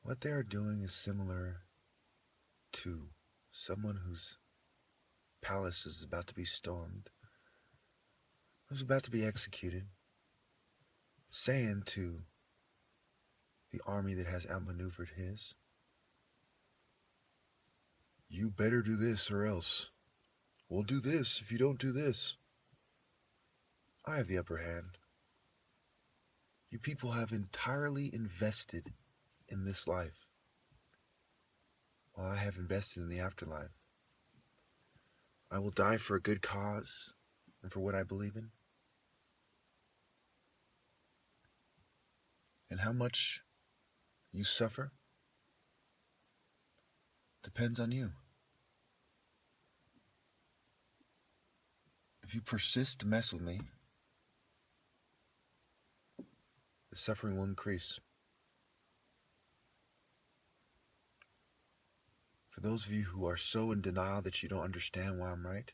What they are doing is similar to someone whose palace is about to be stormed, who's about to be executed, saying to the army that has outmaneuvered his, "You better do this or else. We'll do this if you don't do this. I have the upper hand. You people have entirely invested in this life, while I have invested in the afterlife. I will die for a good cause and for what I believe in. And how much you suffer depends on you. If you persist to mess with me, the suffering will increase. For those of you who are so in denial that you don't understand why I'm right,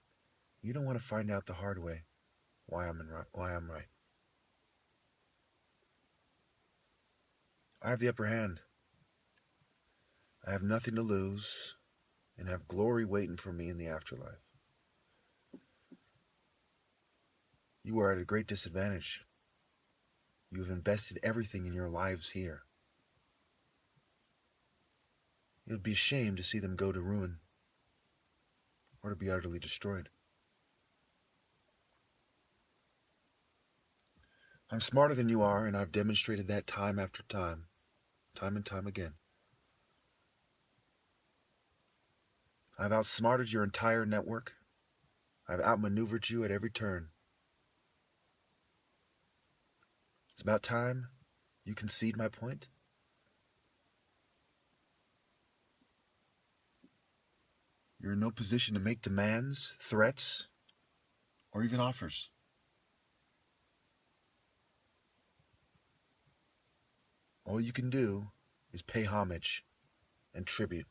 you don't want to find out the hard way why I'm right. I have the upper hand. I have nothing to lose and have glory waiting for me in the afterlife. You are at a great disadvantage. You have invested everything in your lives here. It would be a shame to see them go to ruin or to be utterly destroyed. I'm smarter than you are, and I've demonstrated that time after time and time again. I've outsmarted your entire network. I've outmaneuvered you at every turn. It's about time you concede my point. You're in no position to make demands, threats, or even offers. All you can do is pay homage and tribute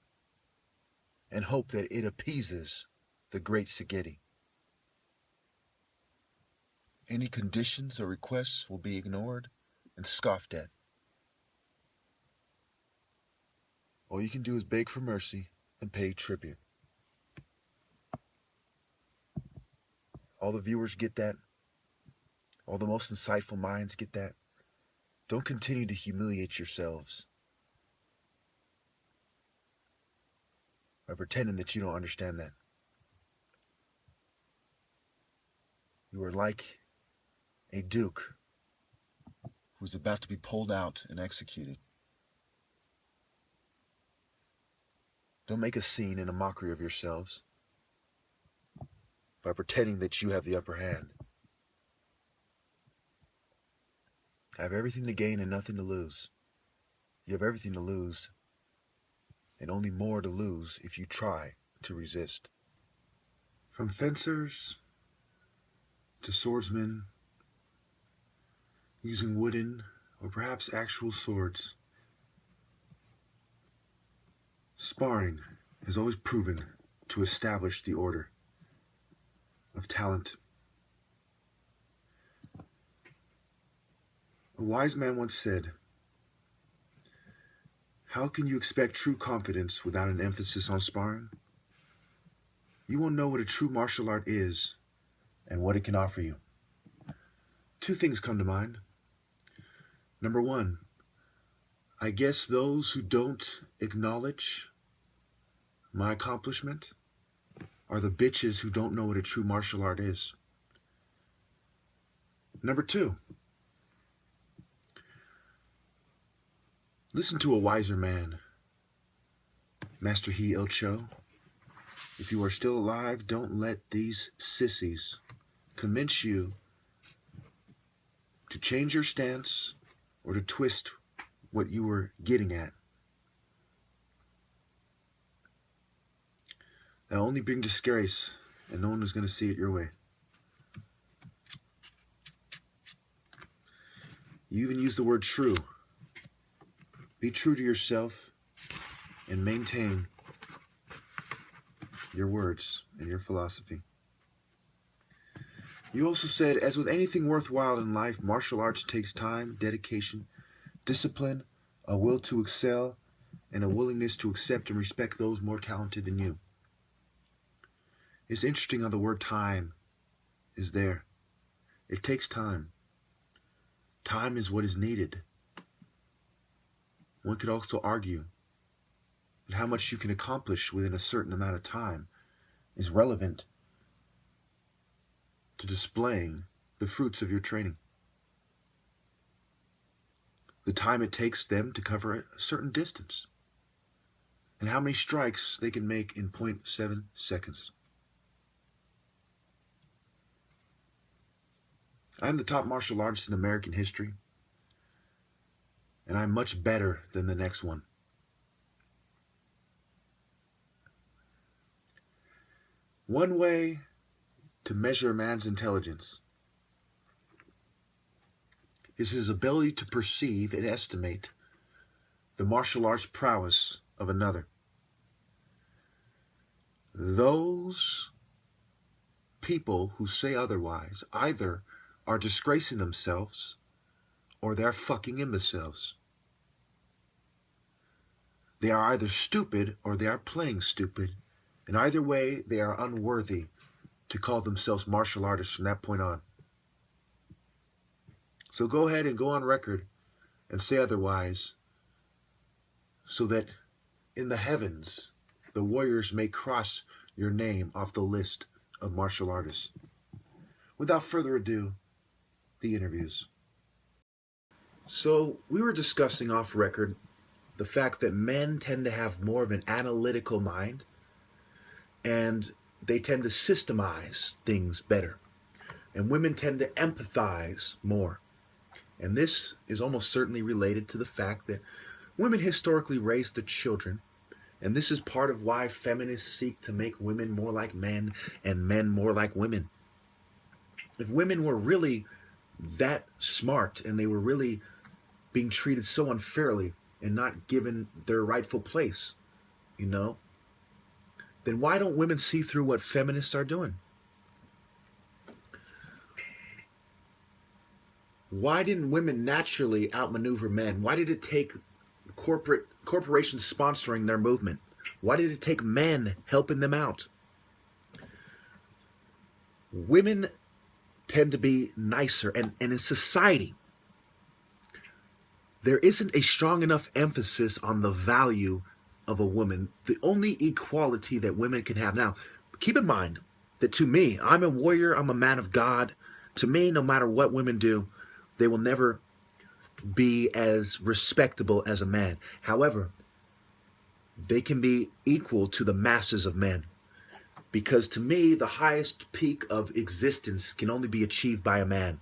and hope that it appeases the great Sageti. Any conditions or requests will be ignored and scoffed at. All you can do is beg for mercy and pay tribute. All the viewers get that. All the most insightful minds get that. Don't continue to humiliate yourselves by pretending that you don't understand that. You are like a duke who's about to be pulled out and executed. Don't make a scene and a mockery of yourselves by pretending that you have the upper hand. I have everything to gain and nothing to lose. You have everything to lose and only more to lose if you try to resist. From fencers to swordsmen using wooden or perhaps actual swords, sparring has always proven to establish the order of talent. A wise man once said, "How can you expect true confidence without an emphasis on sparring? You won't know what a true martial art is and what it can offer you." Two things come to mind. Number one, I guess those who don't acknowledge my accomplishment are the bitches who don't know what a true martial art is. Number two, listen to a wiser man, Master Hell Il Cho. If you are still alive, don't let these sissies convince you to change your stance or to twist what you were getting at. That'll only bring disgrace, and no one is going to see it your way. You even use the word true. Be true to yourself and maintain your words and your philosophy. You also said, as with anything worthwhile in life, martial arts takes time, dedication, discipline, a will to excel, and a willingness to accept and respect those more talented than you. It's interesting how the word time is there. It takes time. Time is what is needed. One could also argue that how much you can accomplish within a certain amount of time is relevant to displaying the fruits of your training. The time it takes them to cover a certain distance, and how many strikes they can make in 0.7 seconds. I'm the top martial artist in American history, and I'm much better than the next one. One way to measure a man's intelligence is his ability to perceive and estimate the martial arts prowess of another. Those people who say otherwise either are disgracing themselves or they're fucking imbeciles. They are either stupid or they are playing stupid. And either way, they are unworthy to call themselves martial artists from that point on. So go ahead and go on record and say otherwise, so that in the heavens, the warriors may cross your name off the list of martial artists. Without further ado, the interviews. So we were discussing off record the fact that men tend to have more of an analytical mind, and they tend to systemize things better. And women tend to empathize more. And this is almost certainly related to the fact that women historically raised their children. And this is part of why feminists seek to make women more like men and men more like women. If women were really that smart and they were really being treated so unfairly and not given their rightful place, then why don't women see through what feminists are doing? Why didn't women naturally outmaneuver men? Why did it take corporations sponsoring their movement? Why did it take men helping them out? Women tend to be nicer, and in society, there isn't a strong enough emphasis on the value of a woman, the only equality that women can have. Now, keep in mind that to me, I'm a warrior, I'm a man of God. To me, no matter what women do, they will never be as respectable as a man. However, they can be equal to the masses of men. Because to me, the highest peak of existence can only be achieved by a man.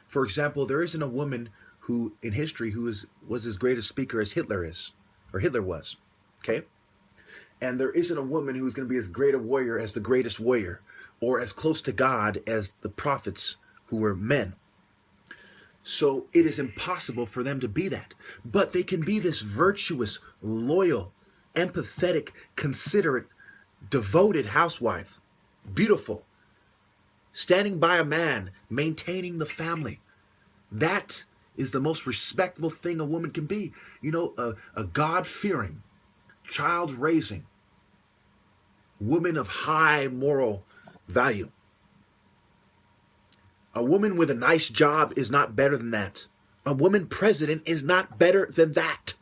For example, there isn't a woman who, in history, who was as great a speaker as Hitler is, or Hitler was, okay? And there isn't a woman who's going to be as great a warrior as the greatest warrior, or as close to God as the prophets who were men. So it is impossible for them to be that. But they can be this virtuous, loyal, empathetic, considerate, devoted housewife. Beautiful. Standing by a man, maintaining the family. That is the most respectable thing a woman can be. A God-fearing, child-raising woman of high moral value. A woman with a nice job is not better than that. A woman president is not better than that.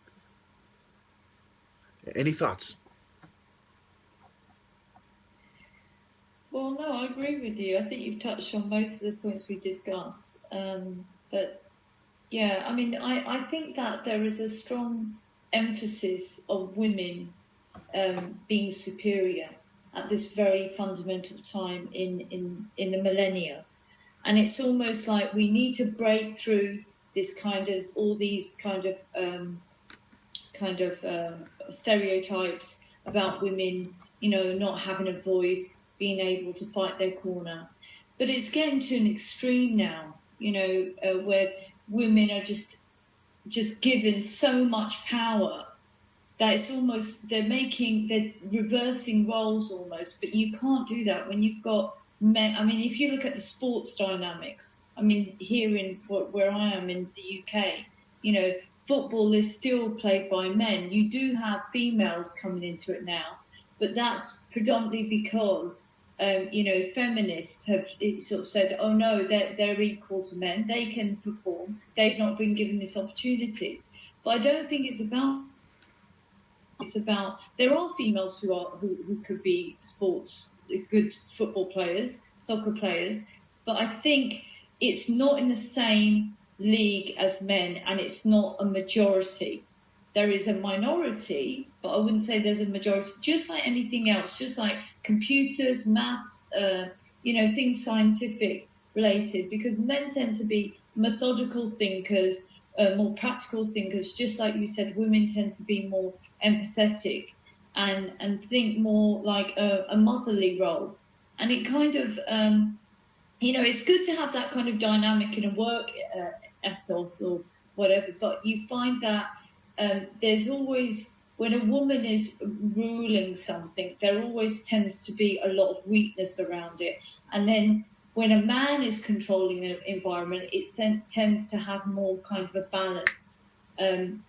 Any thoughts? Well, no, I agree with you. I think you've touched on most of the points we discussed. But yeah, I mean, I think that there is a strong emphasis of women being superior at this very fundamental time in the millennia. And it's almost like we need to break through this all these stereotypes about women, not having a voice, being able to fight their corner. But it's getting to an extreme now, where women are just given so much power that it's almost, they're reversing roles almost, but you can't do that when you've got men. I mean, if you look at the sports dynamics, I mean, here where I am in the UK, football is still played by men. You do have females coming into it now, but that's predominantly because feminists have sort of said, oh no, they're equal to men, they can perform, they've not been given this opportunity. But I don't think it's about there are females who could be good football players, soccer players, but I think it's not in the same league as men, and it's not a majority. There is a minority, but I wouldn't say there's a majority. Just like anything else, just like computers, maths, things scientific related, because men tend to be methodical thinkers, more practical thinkers. Just like you said, women tend to be more empathetic and think more like a motherly role. And it kind of, it's good to have that kind of dynamic in a work ethos or whatever, but you find that there's always, when a woman is ruling something, there always tends to be a lot of weakness around it. And then when a man is controlling an environment, it tends to have more kind of a balance. And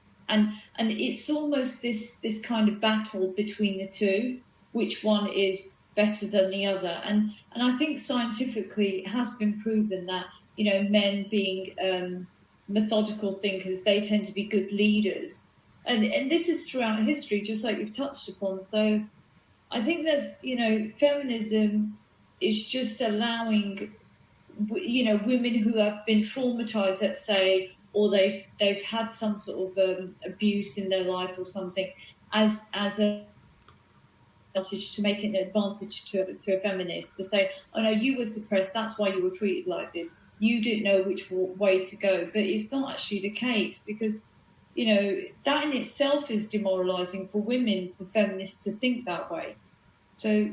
it's almost this kind of battle between the two, which one is better than the other. And I think scientifically it has been proven that, men being methodical thinkers, they tend to be good leaders. And this is throughout history, just like you've touched upon. So I think there's, feminism is just allowing, women who have been traumatized, let's say, or they've had some sort of abuse in their life or something, as a advantage, to make it an advantage to a feminist, to say, oh no, you were suppressed, that's why you were treated like this, you didn't know which way to go. But it's not actually the case, because that in itself is demoralizing for women, for feminists to think that way. So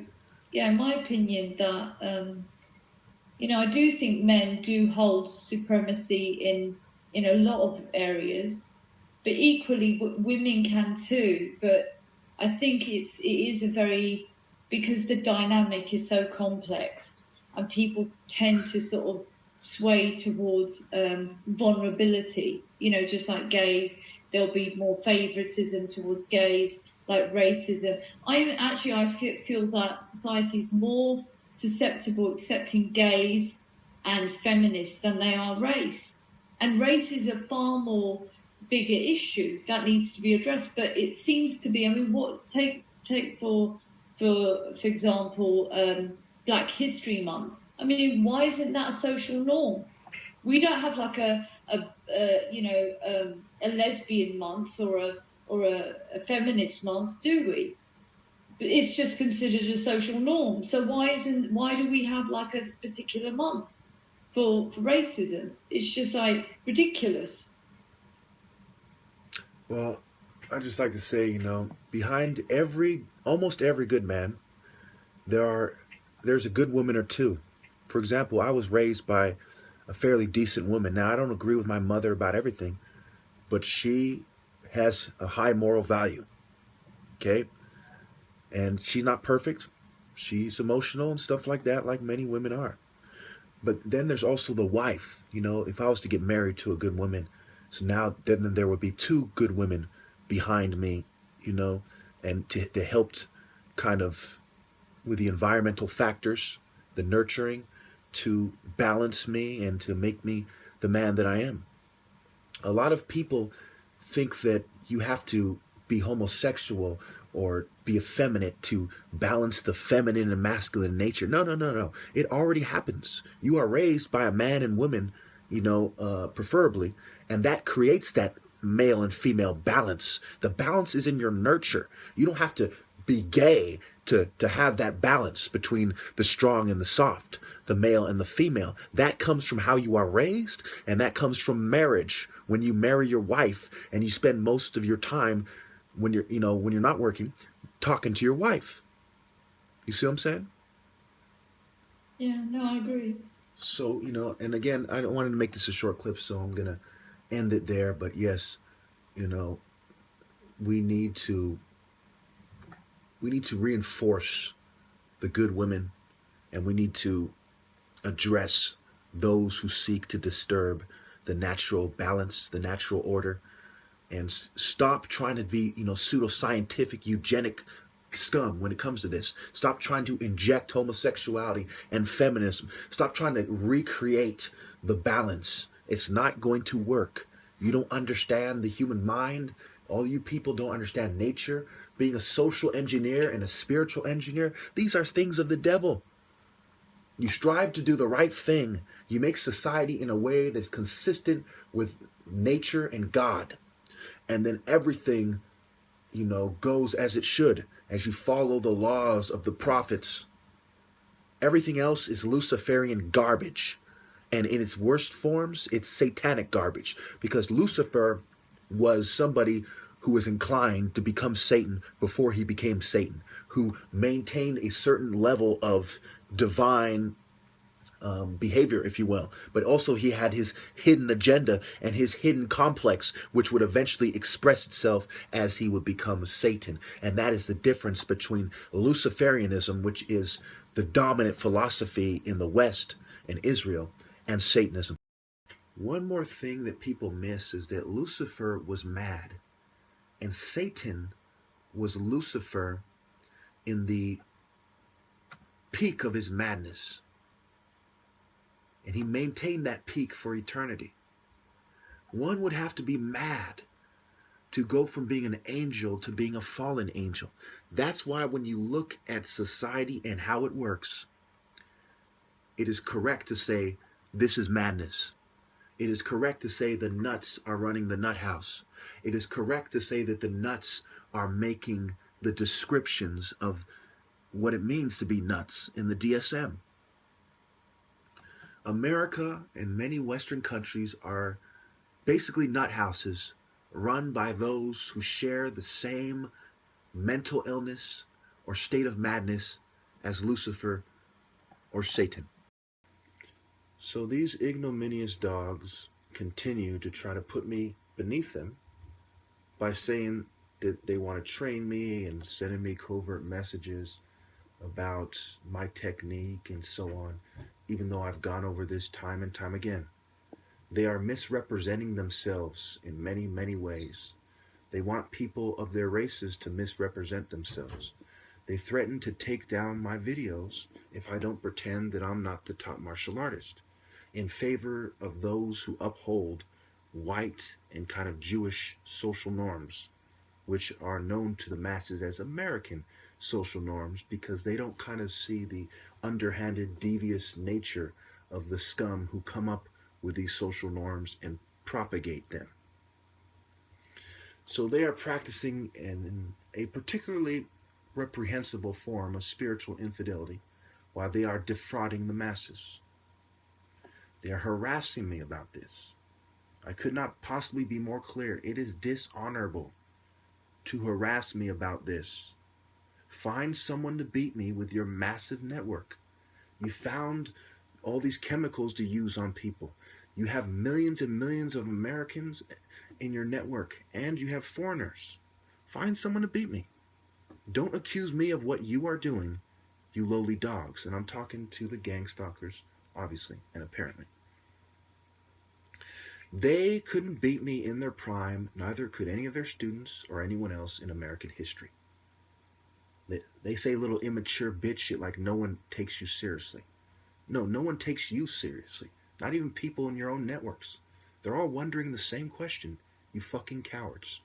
yeah, in my opinion, that I do think men do hold supremacy in a lot of areas, but equally women can too. But I think it is a very, because the dynamic is so complex and people tend to sort of sway towards vulnerability, just like gays, there'll be more favoritism towards gays, like racism. I feel that society is more susceptible accepting gays and feminists than they are race. And race is a far more bigger issue that needs to be addressed. But it seems to be, take for example, Black History Month. Why isn't that a social norm? We don't have like a lesbian month or a feminist month, do we? It's just considered a social norm. So why do we have like a particular month for racism? It's just like ridiculous. Well, I just like to say, behind almost every good man, there's a good woman or two. For example, I was raised by a fairly decent woman. Now, I don't agree with my mother about everything, but she has a high moral value. Okay? And she's not perfect. She's emotional and stuff like that, like many women are. But then there's also the wife. If I was to get married to a good woman, so now then there would be two good women behind me, and to help kind of with the environmental factors, the nurturing, to balance me and to make me the man that I am. A lot of people think that you have to be homosexual or be effeminate to balance the feminine and masculine nature. No. It already happens. You are raised by a man and woman, preferably, and that creates that male and female balance. The balance is in your nurture. You don't have to be gay to have that balance between the strong and the soft, the male and the female. That comes from how you are raised, and that comes from marriage. When you marry your wife and you spend most of your time when you're not working, talking to your wife. You see what I'm saying? Yeah, no, I agree. So, and again, I don't want to make this a short clip, so I'm going to end it there. But yes, we need to reinforce the good women, and we need to address those who seek to disturb the natural balance, the natural order. and stop trying to be, pseudoscientific, eugenic scum when it comes to this. Stop trying to inject homosexuality and feminism. Stop trying to recreate the balance. It's not going to work. You don't understand the human mind. All you people don't understand nature. Being a social engineer and a spiritual engineer, these are things of the devil. You strive to do the right thing. You make society in a way that's consistent with nature and God. And then everything, goes as it should, as you follow the laws of the prophets. Everything else is Luciferian garbage. And in its worst forms, it's satanic garbage. Because Lucifer was somebody who was inclined to become Satan before he became Satan, who maintained a certain level of divine behavior, if you will. But also he had his hidden agenda and his hidden complex, which would eventually express itself as he would become Satan. And that is the difference between Luciferianism, which is the dominant philosophy in the West, in Israel, and Satanism. One more thing that people miss is that Lucifer was mad, and Satan was Lucifer in the peak of his madness. And he maintained that peak for eternity. One would have to be mad to go from being an angel to being a fallen angel. That's why when you look at society and how it works, it is correct to say this is madness. It is correct to say the nuts are running the nut house. It is correct to say that the nuts are making the descriptions of what it means to be nuts in the DSM. America and many Western countries are basically nut houses run by those who share the same mental illness or state of madness as Lucifer or Satan. So these ignominious dogs continue to try to put me beneath them by saying that they want to train me and sending me covert messages about my technique and so on, even though I've gone over this time and time again. They are misrepresenting themselves in many, many ways. They want people of their races to misrepresent themselves. They threaten to take down my videos if I don't pretend that I'm not the top martial artist, in favor of those who uphold white and kind of Jewish social norms, which are known to the masses as American social norms, because they don't kind of see the underhanded, devious nature of the scum who come up with these social norms and propagate them. So they are practicing in a particularly reprehensible form of spiritual infidelity while they are defrauding the masses. They are harassing me about this. I could not possibly be more clear. It is dishonorable to harass me about this. Find someone to beat me with your massive network. You found all these chemicals to use on people. You have millions and millions of Americans in your network, and you have foreigners. Find someone to beat me. Don't accuse me of what you are doing, you lowly dogs. And I'm talking to the gang stalkers, obviously, and apparently. They couldn't beat me in their prime, neither could any of their students or anyone else in American history. They say little immature bitch shit like no one takes you seriously. No one takes you seriously. Not even people in your own networks. They're all wondering the same question, you fucking cowards.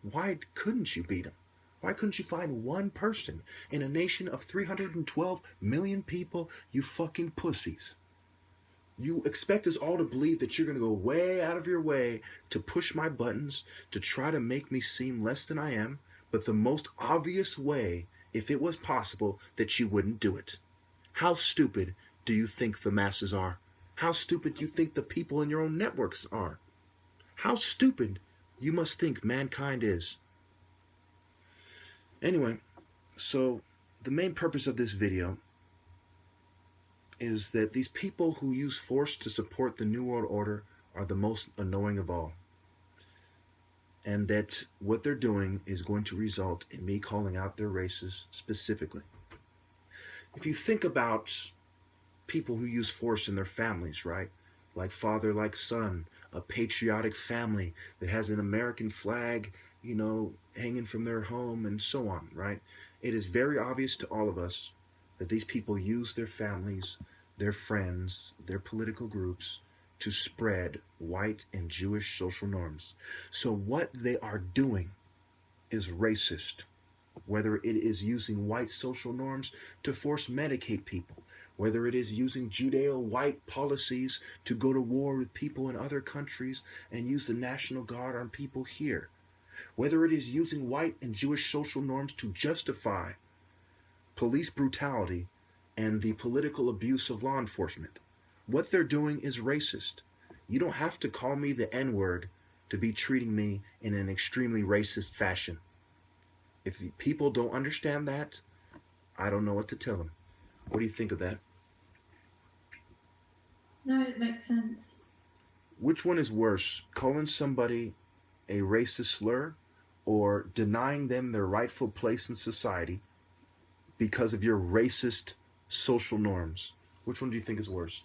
Why couldn't you beat them? Why couldn't you find one person in a nation of 312 million people, you fucking pussies? You expect us all to believe that you're going to go way out of your way to push my buttons, to try to make me seem less than I am, but the most obvious way, if it was possible, that you wouldn't do it. How stupid do you think the masses are? How stupid do you think the people in your own networks are? How stupid you must think mankind is. Anyway, so the main purpose of this video is that these people who use force to support the New World Order are the most annoying of all. And that what they're doing is going to result in me calling out their races specifically. If you think about people who use force in their families, right? Like father, like son, a patriotic family that has an American flag, you know, hanging from their home and so on, right? It is very obvious to all of us that these people use their families, their friends, their political groups to spread white and Jewish social norms. So what they are doing is racist, whether it is using white social norms to force medicate people, whether it is using Judeo-white policies to go to war with people in other countries and use the National Guard on people here, whether it is using white and Jewish social norms to justify police brutality and the political abuse of law enforcement. What they're doing is racist. You don't have to call me the N-word to be treating me in an extremely racist fashion. If people don't understand that, I don't know what to tell them. What do you think of that? No, it makes sense. Which one is worse, calling somebody a racist slur or denying them their rightful place in society because of your racist social norms? Which one do you think is worse?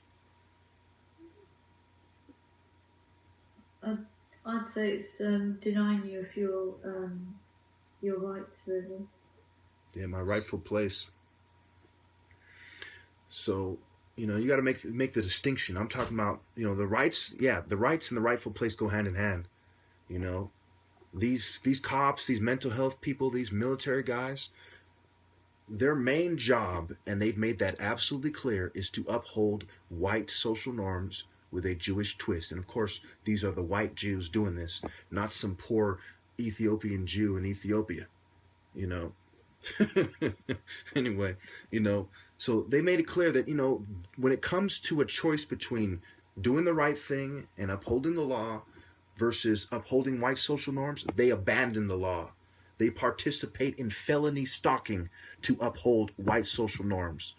I'd say it's denying you of your rights, really. Yeah, my rightful place. So, you know, you got to make the distinction. I'm talking about, you know, the rights. Yeah, the rights and the rightful place go hand in hand. You know, these cops, these mental health people, these military guys, their main job, and they've made that absolutely clear, is to uphold white social norms with a Jewish twist. And of course, these are the white Jews doing this, not some poor Ethiopian Jew in Ethiopia, you know. Anyway, you know, so they made it clear that, you know, when it comes to a choice between doing the right thing and upholding the law versus upholding white social norms, they abandon the law. They participate in felony stalking to uphold white social norms.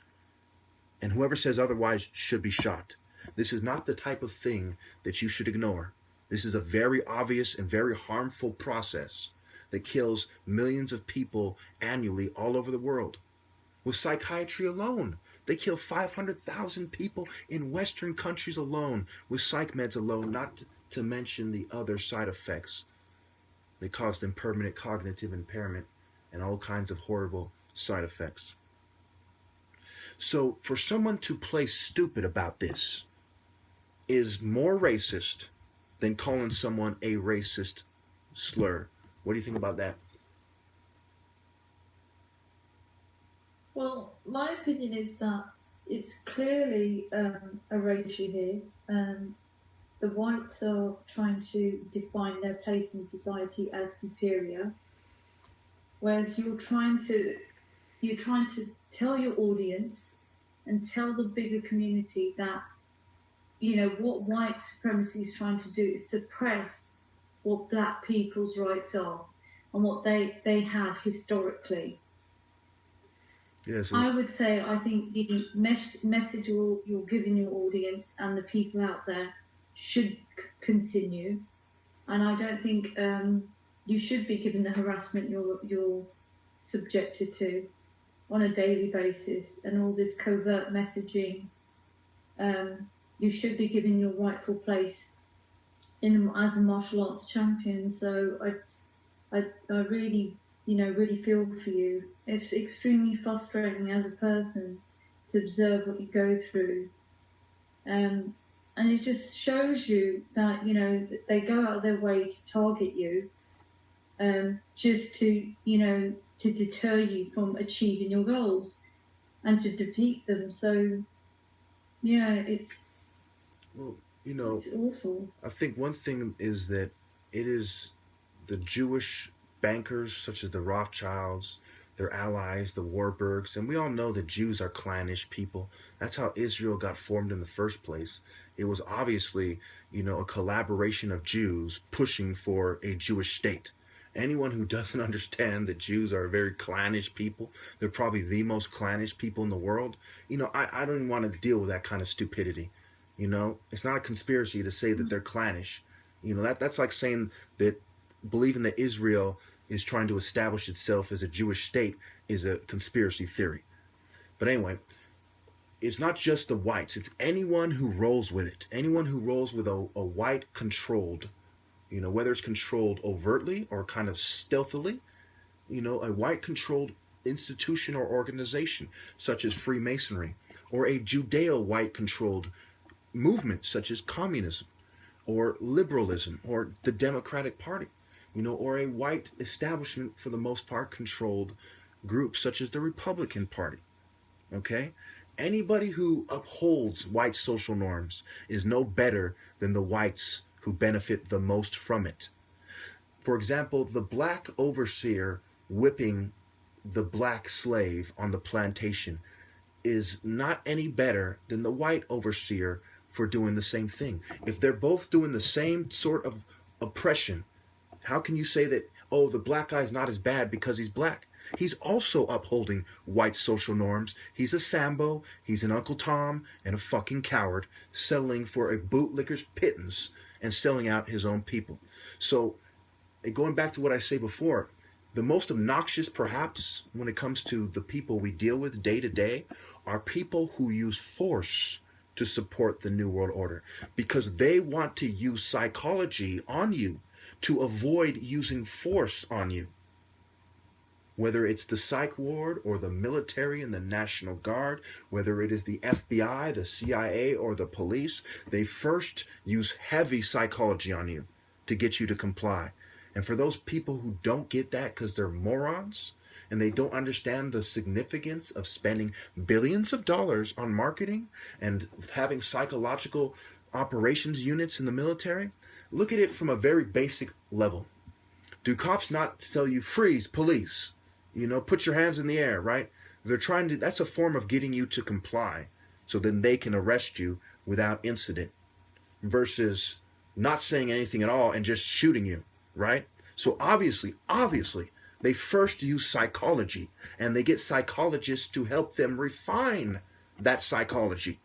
And whoever says otherwise should be shot. This is not the type of thing that you should ignore. This is a very obvious and very harmful process that kills millions of people annually all over the world. With psychiatry alone, they kill 500,000 people in Western countries alone with psych meds alone, not to mention the other side effects. They cause them permanent cognitive impairment and all kinds of horrible side effects. So for someone to play stupid about this is more racist than calling someone a racist slur. What do you think about that? Well, my opinion is that it's clearly a race issue here. The whites are trying to define their place in society as superior, whereas you're trying to tell your audience and tell the bigger community that, you know, what white supremacy is trying to do is suppress what black people's rights are and what they have historically. Yes. I would say I think the message you're giving your audience and the people out there should continue, and I don't think you should be given the harassment you're subjected to on a daily basis and all this covert messaging. You should be given your rightful place as a martial arts champion. So I really, you know, really feel for you. It's extremely frustrating as a person to observe what you go through. And it just shows you that, you know, they go out of their way to target you, just to, you know, to deter you from achieving your goals and to defeat them. So, yeah, it's, well, you know, it's awful. I think one thing is that it is the Jewish bankers, such as the Rothschilds, their allies, the Warburgs, and we all know that Jews are clannish people. That's how Israel got formed in the first place. It was obviously, you know, a collaboration of Jews pushing for a Jewish state. Anyone who doesn't understand that Jews are a very clannish people, they're probably the most clannish people in the world, you know, I don't even want to deal with that kind of stupidity. You know, it's not a conspiracy to say that they're clannish. You know, that's like saying that believing that Israel is trying to establish itself as a Jewish state is a conspiracy theory. But anyway, it's not just the whites, it's anyone who rolls with it. Anyone who rolls with a white controlled, whether it's controlled overtly or kind of stealthily, a white controlled institution or organization, such as Freemasonry, or a Judeo white controlled movement, such as communism, or liberalism, or the Democratic Party, or a white establishment, for the most part, controlled group, such as the Republican Party. Okay? Anybody who upholds white social norms is no better than the whites who benefit the most from it. For example, the black overseer whipping the black slave on the plantation is not any better than the white overseer for doing the same thing. If they're both doing the same sort of oppression, how can you say that, oh, the black guy's not as bad because he's black? He's also upholding white social norms. He's a Sambo, he's an Uncle Tom, and a fucking coward, settling for a bootlicker's pittance and selling out his own people. So, going back to what I say before, the most obnoxious, perhaps, when it comes to the people we deal with day to day, are people who use force to support the New World Order, because they want to use psychology on you to avoid using force on you. Whether it's the psych ward or the military and the National Guard, whether it is the FBI, the CIA, or the police, they first use heavy psychology on you to get you to comply. And for those people who don't get that because they're morons and they don't understand the significance of spending billions of dollars on marketing and having psychological operations units in the military, look at it from a very basic level. Do cops not tell you, freeze, police? Put your hands in the air, right? They're trying to, that's a form of getting you to comply so then they can arrest you without incident, versus not saying anything at all and just shooting you, right? So obviously, they first use psychology, and they get psychologists to help them refine that psychology.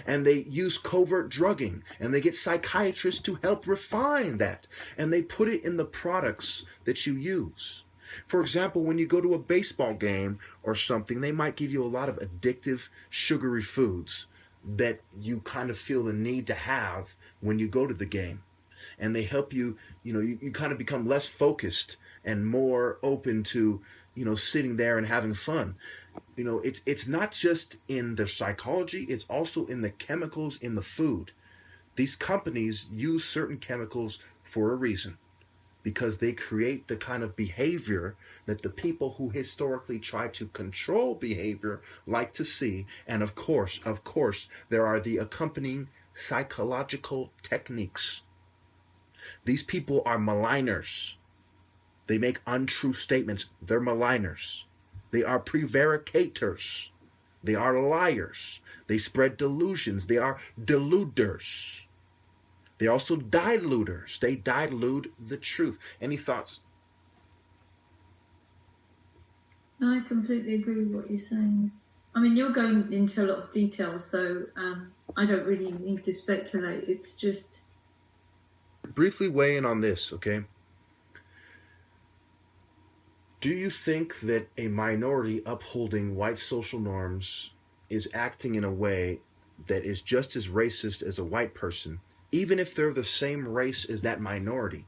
And they use covert drugging, and they get psychiatrists to help refine that, and they put it in the products that you use. For example, when you go to a baseball game or something, they might give you a lot of addictive, sugary foods that you kind of feel the need to have when you go to the game. And they help you, you kind of become less focused and more open to, sitting there and having fun. It's not just in the psychology, it's also in the chemicals in the food. These companies use certain chemicals for a reason, because they create the kind of behavior that the people who historically try to control behavior like to see. And of course, there are the accompanying psychological techniques. These people are maligners. They make untrue statements. They're maligners. They are prevaricators. They are liars. They spread delusions. They are deluders. They're also diluters. They dilute the truth. Any thoughts? No, I completely agree with what you're saying. I mean, you're going into a lot of detail, so I don't really need to speculate. It's just... Briefly weigh in on this, okay? Do you think that a minority upholding white social norms is acting in a way that is just as racist as a white person, even if they're the same race as that minority,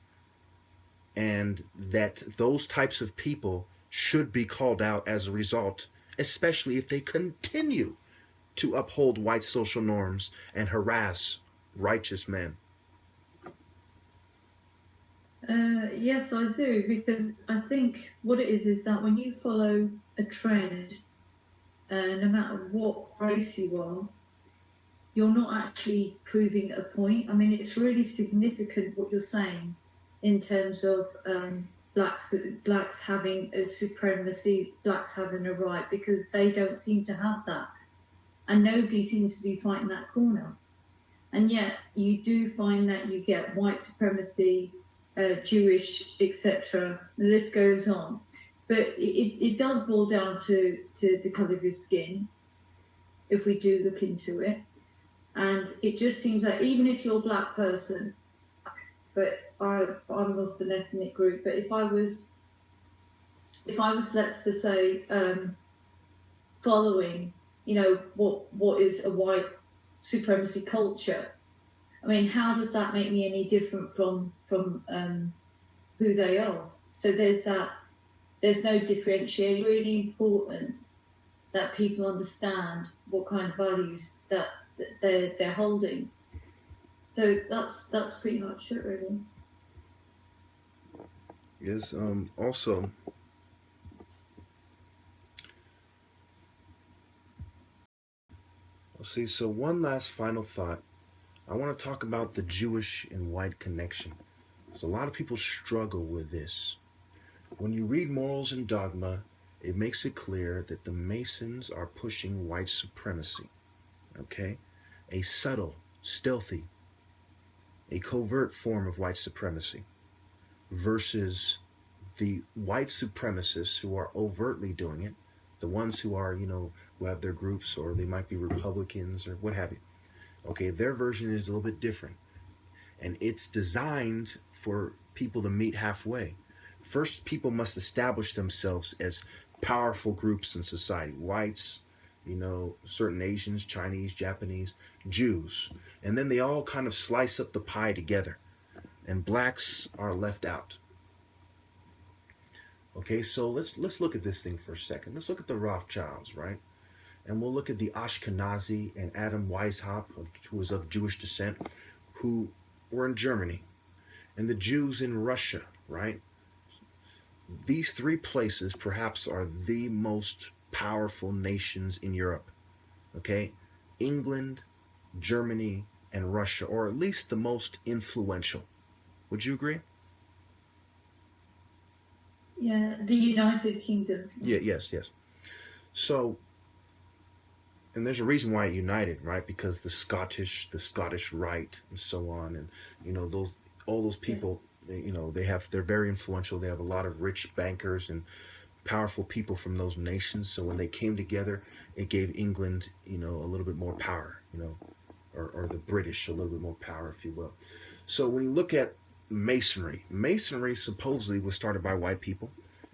and that those types of people should be called out as a result, especially if they continue to uphold white social norms and harass righteous men? Yes, I do, because I think what it is that when you follow a trend, no matter what race you are, you're not actually proving a point. I mean, it's really significant what you're saying in terms of blacks having a supremacy, blacks having a right, because they don't seem to have that. And nobody seems to be fighting that corner. And yet you do find that you get white supremacy, Jewish, etc. The list goes on. But it does boil down to the colour of your skin, if we do look into it. And it just seems like even if you're a black person, but I'm of an ethnic group, but if I was, let's just say, following, what is a white supremacy culture. I mean, how does that make me any different from who they are? So there's no differentiation. It's really important that people understand what kind of values that they're holding. So that's pretty much it, really. Yes. Also, let's see. So one last final thought. I want to talk about the Jewish and white connection. So a lot of people struggle with this. When you read Morals and Dogma, it makes it clear that the Masons are pushing white supremacy. Okay? A subtle, stealthy, a covert form of white supremacy versus the white supremacists who are overtly doing it, the ones who are, who have their groups, or they might be Republicans or what have you. Okay, their version is a little bit different. And it's designed for people to meet halfway. First, people must establish themselves as powerful groups in society. Whites, certain Asians, Chinese, Japanese, Jews. And then they all kind of slice up the pie together. And blacks are left out. Okay, so let's look at this thing for a second. Let's look at the Rothschilds, right? And we'll look at the Ashkenazi and Adam Weishaupt, who was of Jewish descent, who were in Germany. And the Jews in Russia, right? These three places perhaps are the most powerful nations in Europe. Okay? England, Germany, and Russia, or at least the most influential. Would you agree? Yeah, the United Kingdom. Yeah, yes. So, and there's a reason why it united, right? Because the Scottish Rite, and so on, and all those people, they're very influential. They have a lot of rich bankers and powerful people from those nations. So when they came together, it gave England, a little bit more power, or the British a little bit more power, if you will. So when you look at Masonry supposedly was started by white people,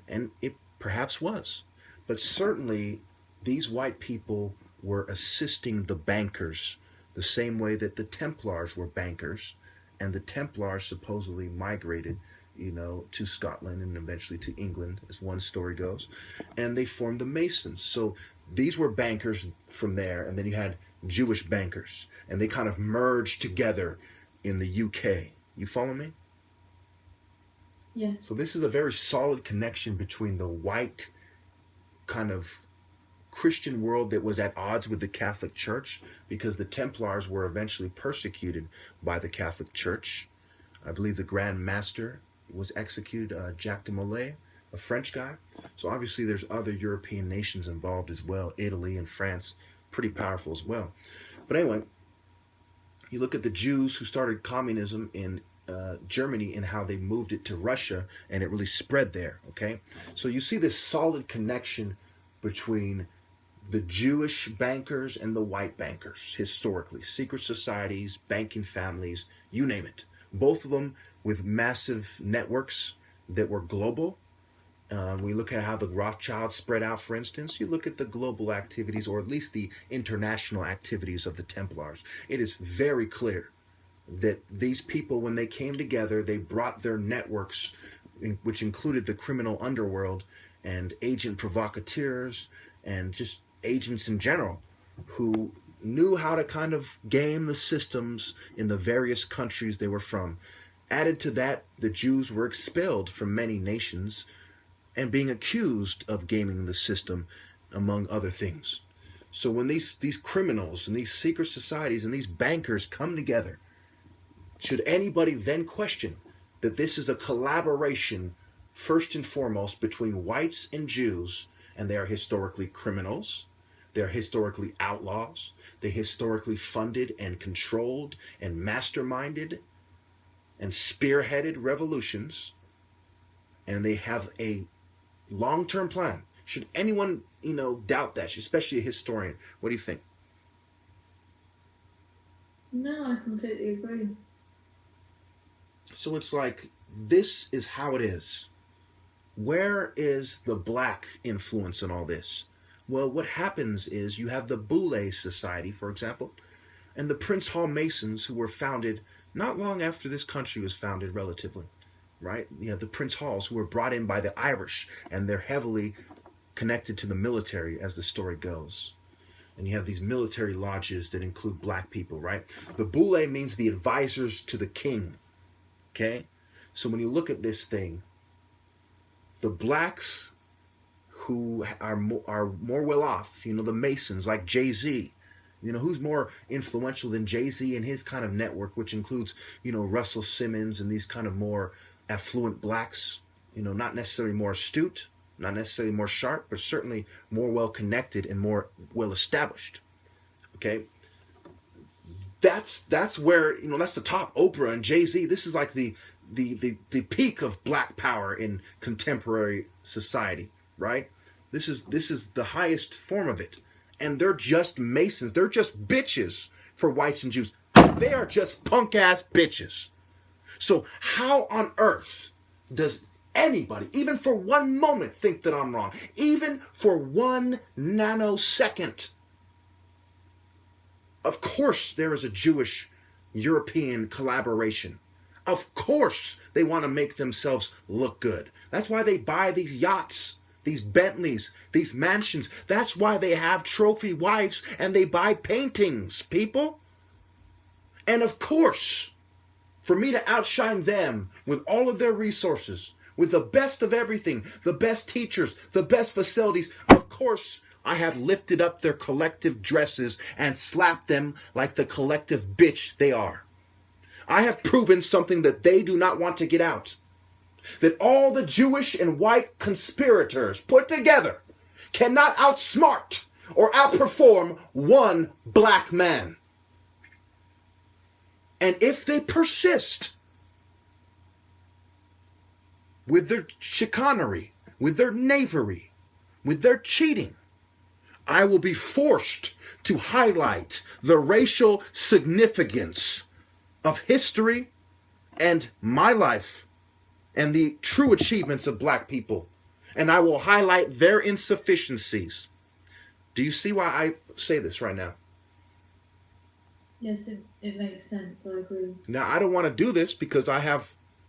and it perhaps was, but certainly these white people were assisting the bankers the same way that the Templars were bankers, and the Templars supposedly migrated, to Scotland and eventually to England, as one story goes, and they formed the Masons. So these were bankers from there, and then you had Jewish bankers, and they kind of merged together in the UK. You follow me? Yes. So this is a very solid connection between the white kind of Christian world that was at odds with the Catholic Church, because the Templars were eventually persecuted by the Catholic Church. I believe the Grand Master was executed, Jacques de Molay, a French guy. So obviously there's other European nations involved as well. Italy and France, pretty powerful as well. But anyway, you look at the Jews who started communism in Germany and how they moved it to Russia, and it really spread there, okay? So you see this solid connection between the Jewish bankers and the white bankers, historically. Secret societies, banking families, you name it. Both of them with massive networks that were global. We look at how the Rothschilds spread out, for instance. You look at the global activities, or at least the international activities of the Templars. It is very clear that these people, when they came together, they brought their networks, which included the criminal underworld and agent provocateurs and just agents in general, who knew how to kind of game the systems in the various countries they were from. Added to that, the Jews were expelled from many nations and being accused of gaming the system, among other things. So when these criminals and these secret societies and these bankers come together, should anybody then question that this is a collaboration, first and foremost, between whites and Jews, and they are historically criminals, they are historically outlaws, they historically funded and controlled and masterminded and spearheaded revolutions, and they have a long-term plan. Should anyone, doubt that, especially a historian? What do you think? No, I completely agree. So it's like, this is how it is. Where is the black influence in all this? Well, what happens is you have the Boule Society, for example, and the Prince Hall Masons, who were founded not long after this country was founded, relatively, right? You have the Prince Halls, who were brought in by the Irish, and they're heavily connected to the military, as the story goes. And you have these military lodges that include black people, right? The Boule means the advisors to the king, okay? So when you look at this thing, the blacks who are more well off, you know, the Masons, like Jay-Z, you know, who's more influential than Jay-Z and his kind of network, which includes, you know, Russell Simmons and these kind of more affluent blacks, you know, not necessarily more astute, not necessarily more sharp, but certainly more well-connected and more well-established, okay? That's where, you know, that's the top. Oprah and Jay-Z, this is like the peak of black power in contemporary society, right? This is the highest form of it. And they're just Masons. They're just bitches for whites and Jews. They are just punk-ass bitches. So how on earth does anybody, even for one moment, think that I'm wrong? Even for 1 nanosecond? Of course there is a Jewish-European collaboration. Of course they want to make themselves look good. That's why they buy these yachts, these Bentleys, these mansions. That's why they have trophy wives and they buy paintings, people. And of course, for me to outshine them with all of their resources, with the best of everything, the best teachers, the best facilities, of course, I have lifted up their collective dresses and slapped them like the collective bitch they are. I have proven something that they do not want to get out. That all the Jewish and white conspirators put together cannot outsmart or outperform one black man. And if they persist with their chicanery, with their knavery, with their cheating, I will be forced to highlight the racial significance of history and my life and the true achievements of black people. And I will highlight their insufficiencies. Do you see why I say this right now? Yes, it makes sense. I agree. Now, I don't want to do this because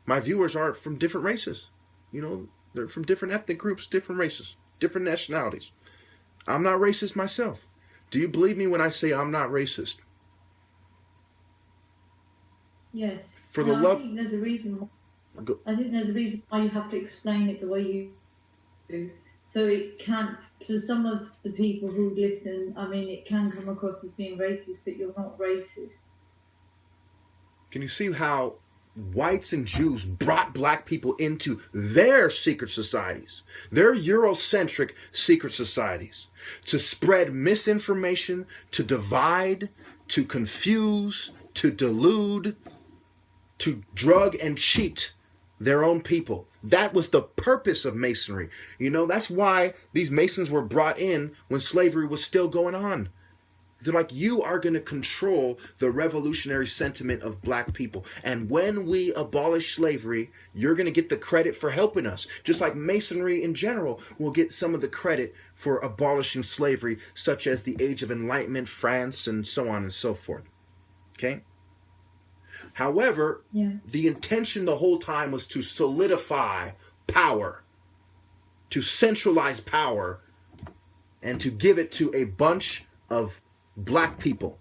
my viewers are from different races. You know, they're from different ethnic groups, different races, different nationalities. I'm not racist myself. Do you believe me when I say I'm not racist? Yes. For the love. I think there's a reason. I think there's a reason why you have to explain it the way you do. So it can't, for some of the people who listen, I mean, it can come across as being racist, but you're not racist. Can you see how whites and Jews brought black people into their secret societies, their Eurocentric secret societies, to spread misinformation, to divide, to confuse, to delude, to drug and cheat their own people? That was the purpose of Masonry. You know, that's why these Masons were brought in when slavery was still going on. They're like, you are going to control the revolutionary sentiment of black people. And when we abolish slavery, you're going to get the credit for helping us. Just like Masonry in general will get some of the credit for abolishing slavery, such as the Age of Enlightenment, France, and so on and so forth. Okay? However, the intention the whole time was to solidify power, to centralize power, and to give it to a bunch of black people.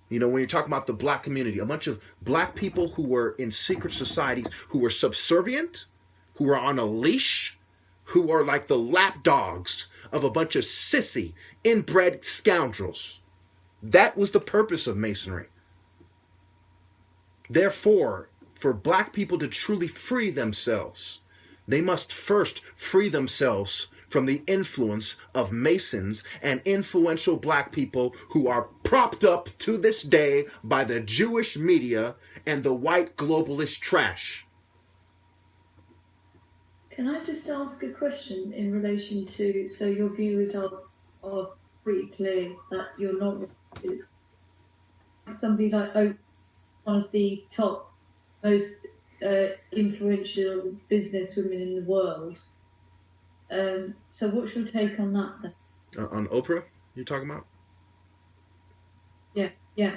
You know, when you're talking about the black community, a bunch of black people who were in secret societies, who were subservient, who were on a leash, who are like the lapdogs of a bunch of sissy, inbred scoundrels. That was the purpose of Masonry. Therefore, for black people to truly free themselves, they must first free themselves from the influence of Masons and influential black people who are propped up to this day by the Jewish media and the white globalist trash. Can I just ask a question in relation to, so your views are pretty clear that you're not racist. Somebody like Oprah, one of the top, most influential business women in the world. So what's your take on that then? On Oprah, you're talking about? Yeah, yeah,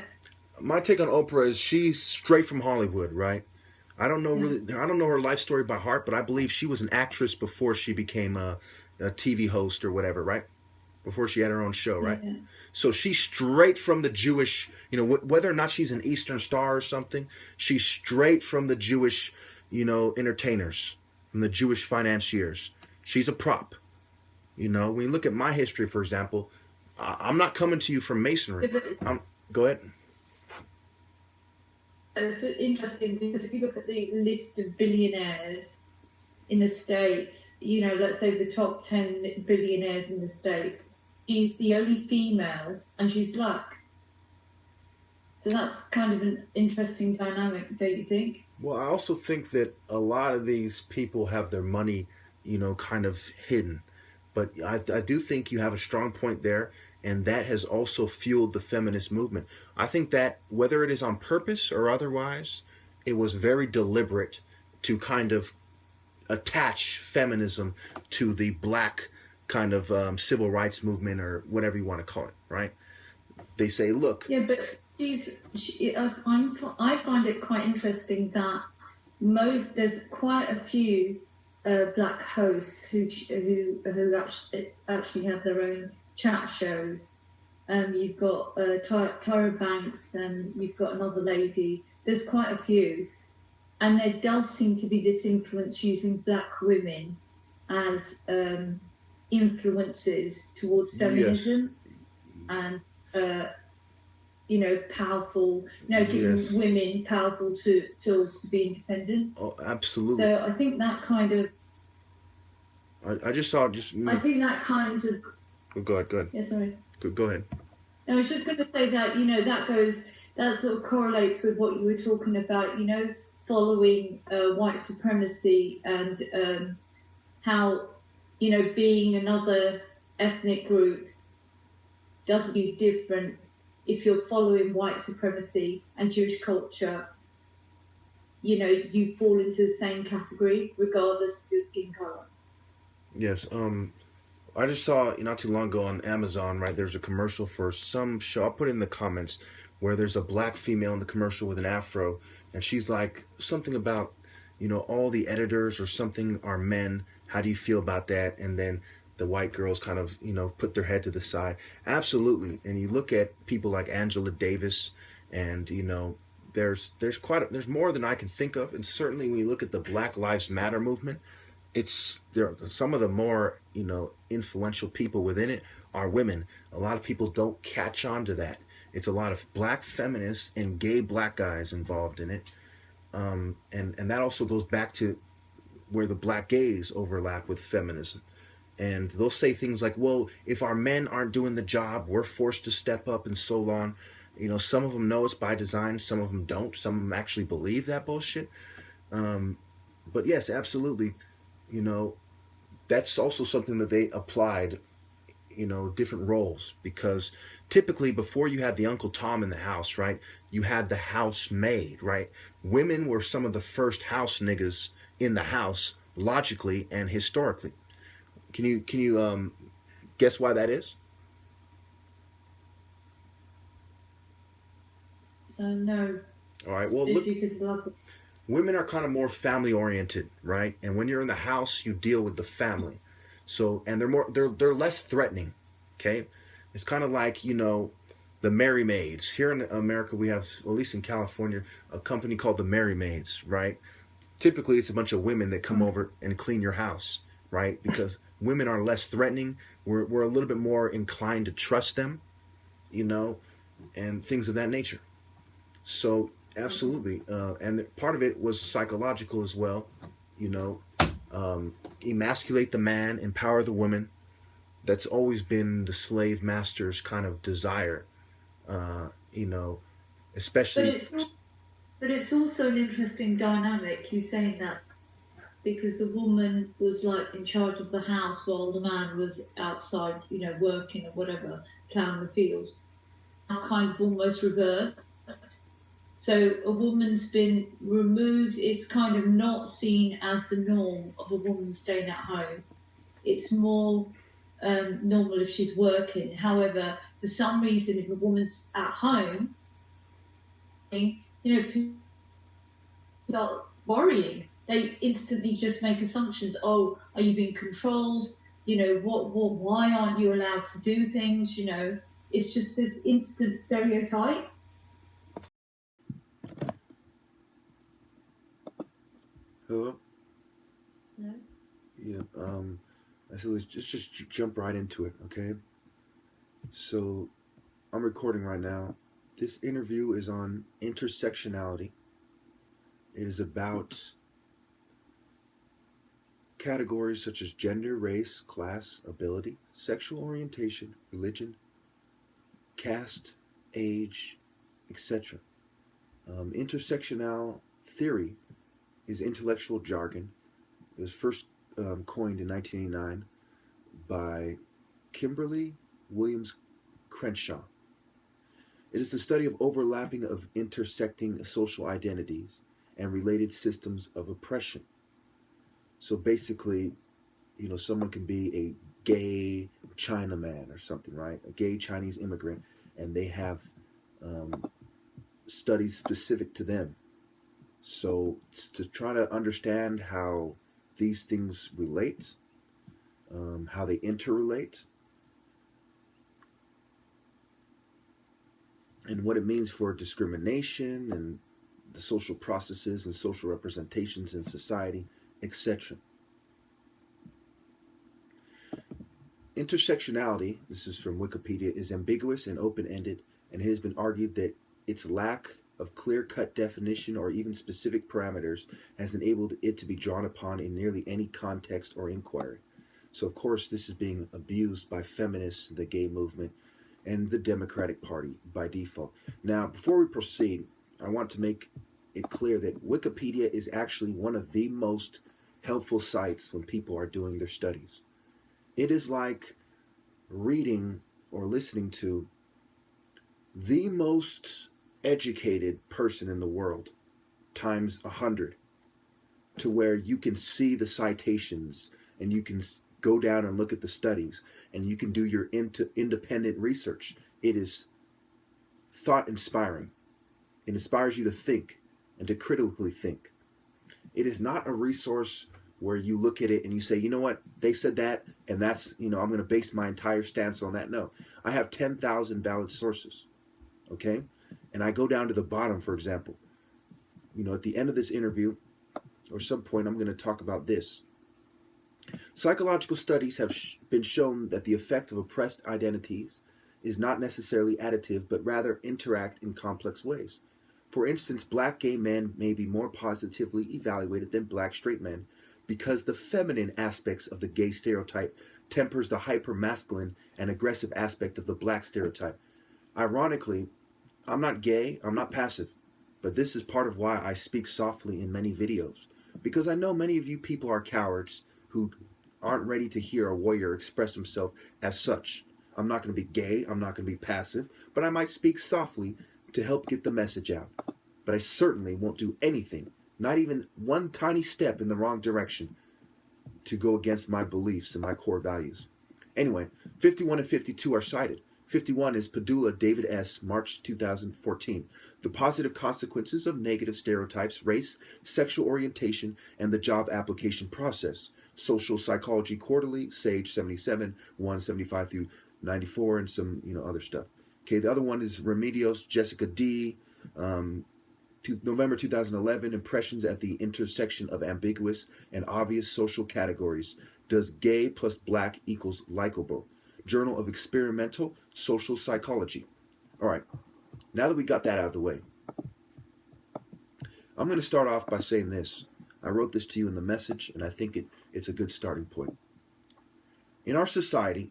My take on Oprah is she's straight from Hollywood, right? I don't know yeah, really. I don't know her life story by heart, but I believe she was an actress before she became a TV host or whatever, right? Before she had her own show, right? yeah. So she's straight from the Jewish, whether or not she's an Eastern Star or something, she's straight from the Jewish, entertainers, from the Jewish financiers. She's a prop. When you look at my history, for example, I'm not coming to you from masonry. Go ahead. It's interesting because if you look at the list of billionaires in the States, let's say the top 10 billionaires in the States, she's the only female and she's black. So that's kind of an interesting dynamic, don't you think? Well, I also think that a lot of these people have their money, kind of hidden. But I do think you have a strong point there, and that has also fueled the feminist movement. I think that whether it is on purpose or otherwise, it was very deliberate to kind of attach feminism to the black kind of civil rights movement or whatever you want to call it, right? They say, look. Yeah, but I find it quite interesting that there's quite a few black hosts who actually have their own chat shows. You've got Tyra Banks, and you've got another lady. There's quite a few, and there does seem to be this influence using black women as influences towards feminism, yes. and powerful, giving Yes. women powerful tools to be independent. Oh, absolutely. So I think that kind of. I just saw I think that kind of. Go ahead. Yeah, sorry. Go ahead. I was just going to say that that sort of correlates with what you were talking about. Following white supremacy and how being another ethnic group does you different if you're following white supremacy and Jewish culture. You fall into the same category regardless of your skin color. Yes. I just saw not too long ago on Amazon, right? There's a commercial for some show. I'll put it in the comments where there's a black female in the commercial with an afro, and she's like something about, all the editors or something are men. How do you feel about that? And then the white girls kind of, put their head to the side. Absolutely. And you look at people like Angela Davis, and there's more than I can think of. And certainly when you look at the Black Lives Matter movement, there some of the more influential people within it are women. A lot of people don't catch on to that. It's a lot of black feminists and gay black guys involved in it, and that also goes back to where the black gays overlap with feminism. And they'll say things like, well, if our men aren't doing the job, we're forced to step up and so on. Some of them know it's by design, some of them don't. Some of them actually believe that bullshit. But yes, absolutely. That's also something that they applied, different roles, because typically before you had the Uncle Tom in the house, right, you had the housemaid, right? Women were some of the first house niggas in the house, logically and historically. Can you guess why that is? No. All right. Well, If you could love it. Women are kind of more family oriented, right? And when you're in the house, you deal with the family. So, and they're less threatening. Okay, it's kind of like the Merry Maids. Here in America, we have, at least in California, a company called the Merry Maids, right? Typically, it's a bunch of women that come over and clean your house, right? Because women are less threatening. We're a little bit more inclined to trust them, and things of that nature. So absolutely, and part of it was psychological as well. Emasculate the man, empower the woman. That's always been the slave master's kind of desire. Especially. But it's also an interesting dynamic, you saying that, because the woman was like in charge of the house while the man was outside, working or whatever, plowing the fields. Now kind of almost reversed. So a woman's been removed. It's kind of not seen as the norm of a woman staying at home. It's more normal if she's working. However, for some reason, if a woman's at home, people start worrying. They instantly just make assumptions. Oh, are you being controlled? Why aren't you allowed to do things? It's just this instant stereotype. Hello? No? Yeah, so let's just jump right into it, okay? So, I'm recording right now. This interview is on intersectionality. It is about categories such as gender, race, class, ability, sexual orientation, religion, caste, age, etc. Intersectional theory is intellectual jargon. It was first coined in 1989 by Kimberly Williams Crenshaw. It is the study of overlapping of intersecting social identities and related systems of oppression. So basically, someone can be a gay Chinaman or something, right? A gay Chinese immigrant, and they have studies specific to them. So to try to understand how these things relate, how they interrelate, and what it means for discrimination and the social processes and social representations in society, etc. Intersectionality, this is from Wikipedia, is ambiguous and open-ended, and it has been argued that its lack of clear-cut definition or even specific parameters has enabled it to be drawn upon in nearly any context or inquiry. So, of course, this is being abused by feminists, the gay movement, and the Democratic Party by default. Now, before we proceed, I want to make it clear that Wikipedia is actually one of the most helpful sites when people are doing their studies. It is like reading or listening to the most educated person in the world times 100, to where you can see the citations and you can go down and look at the studies and you can do your independent research. It is thought inspiring. It inspires you to think and to critically think. It is not a resource where you look at it and you say, you know what, they said that, and that's, I'm going to base my entire stance on that. No, I have 10,000 valid sources, okay? And I go down to the bottom, for example. At the end of this interview, or some point, I'm going to talk about this. Psychological studies have been shown that the effect of oppressed identities is not necessarily additive, but rather interact in complex ways. For instance, black gay men may be more positively evaluated than black straight men because the feminine aspects of the gay stereotype tempers the hyper-masculine and aggressive aspect of the black stereotype. Ironically, I'm not gay, I'm not passive, but this is part of why I speak softly in many videos, because I know many of you people are cowards who aren't ready to hear a warrior express himself as such. I'm not going to be gay, I'm not going to be passive, but I might speak softly to help get the message out. But I certainly won't do anything, not even one tiny step in the wrong direction, to go against my beliefs and my core values. Anyway, 51 and 52 are cited. 51 is Padula David S., March 2014. The positive consequences of negative stereotypes, race, sexual orientation, and the job application process. Social Psychology Quarterly, Sage 77, 175 through 94, and some other stuff. Okay, the other one is Remedios, Jessica D., November 2011, Impressions at the Intersection of Ambiguous and Obvious Social Categories. Does gay plus black equals likable? Journal of Experimental Social Psychology. All right, now that we got that out of the way, I'm going to start off by saying this. I wrote this to you in the message, and I think it's a good starting point. In our society,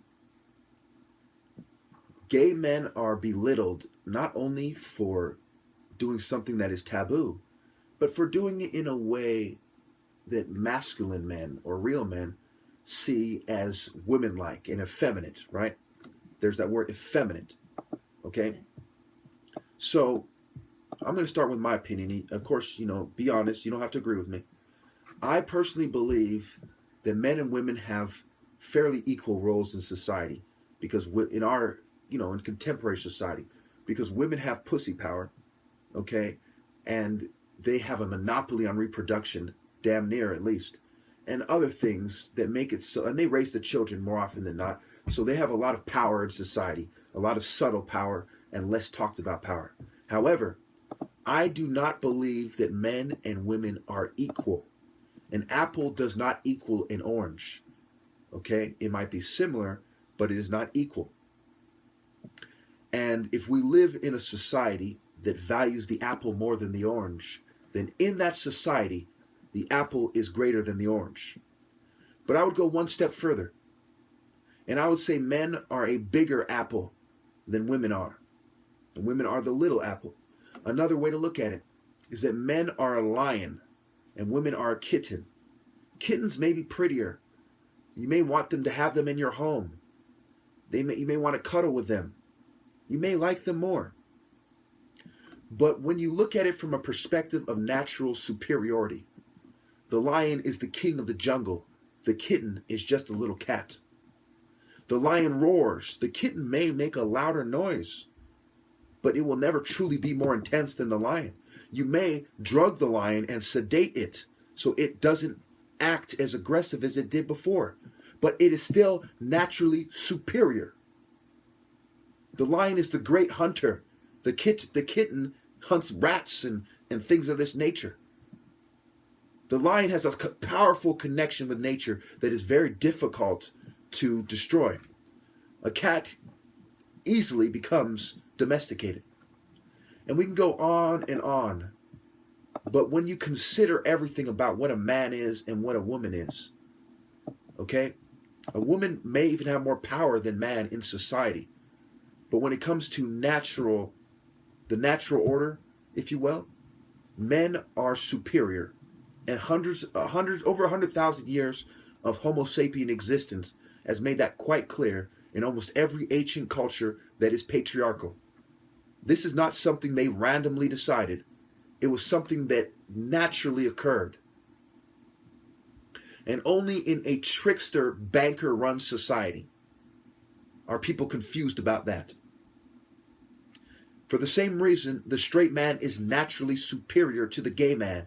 gay men are belittled not only for doing something that is taboo, but for doing it in a way that masculine men or real men see as women-like and effeminate, right? There's that word effeminate, okay? So I'm going to start with my opinion. Of course, be honest. You don't have to agree with me. I personally believe that men and women have fairly equal roles in society, because in our, in contemporary society, because women have pussy power, okay, and they have a monopoly on reproduction, damn near at least, and other things that make it so, and they raise the children more often than not, so they have a lot of power in society, a lot of subtle power and less talked about power. However, I do not believe that men and women are equal. An apple does not equal an orange. Okay? It might be similar, but it is not equal. And if we live in a society that values the apple more than the orange, then in that society, the apple is greater than the orange. But I would go one step further. And I would say men are a bigger apple than women are. And women are the little apple. Another way to look at it is that men are a lion and women are a kitten. Kittens may be prettier. You may want them to have them in your home. You may want to cuddle with them. You may like them more. But when you look at it from a perspective of natural superiority, the lion is the king of the jungle. The kitten is just a little cat. The lion roars. The kitten may make a louder noise, but it will never truly be more intense than the lion. You may drug the lion and sedate it so it doesn't act as aggressive as it did before, but it is still naturally superior. The lion is the great hunter. The kitten hunts rats and things of this nature. The lion has a powerful connection with nature that is very difficult to destroy. A cat easily becomes domesticated. And we can go on and on. But when you consider everything about what a man is and what a woman is, okay, a woman may even have more power than man in society. But when it comes to the natural order, if you will, men are superior. And over 100,000 years of Homo sapien existence has made that quite clear in almost every ancient culture that is patriarchal. This is not something they randomly decided. It was something that naturally occurred. And only in a trickster, banker-run society are people confused about that. For the same reason, the straight man is naturally superior to the gay man,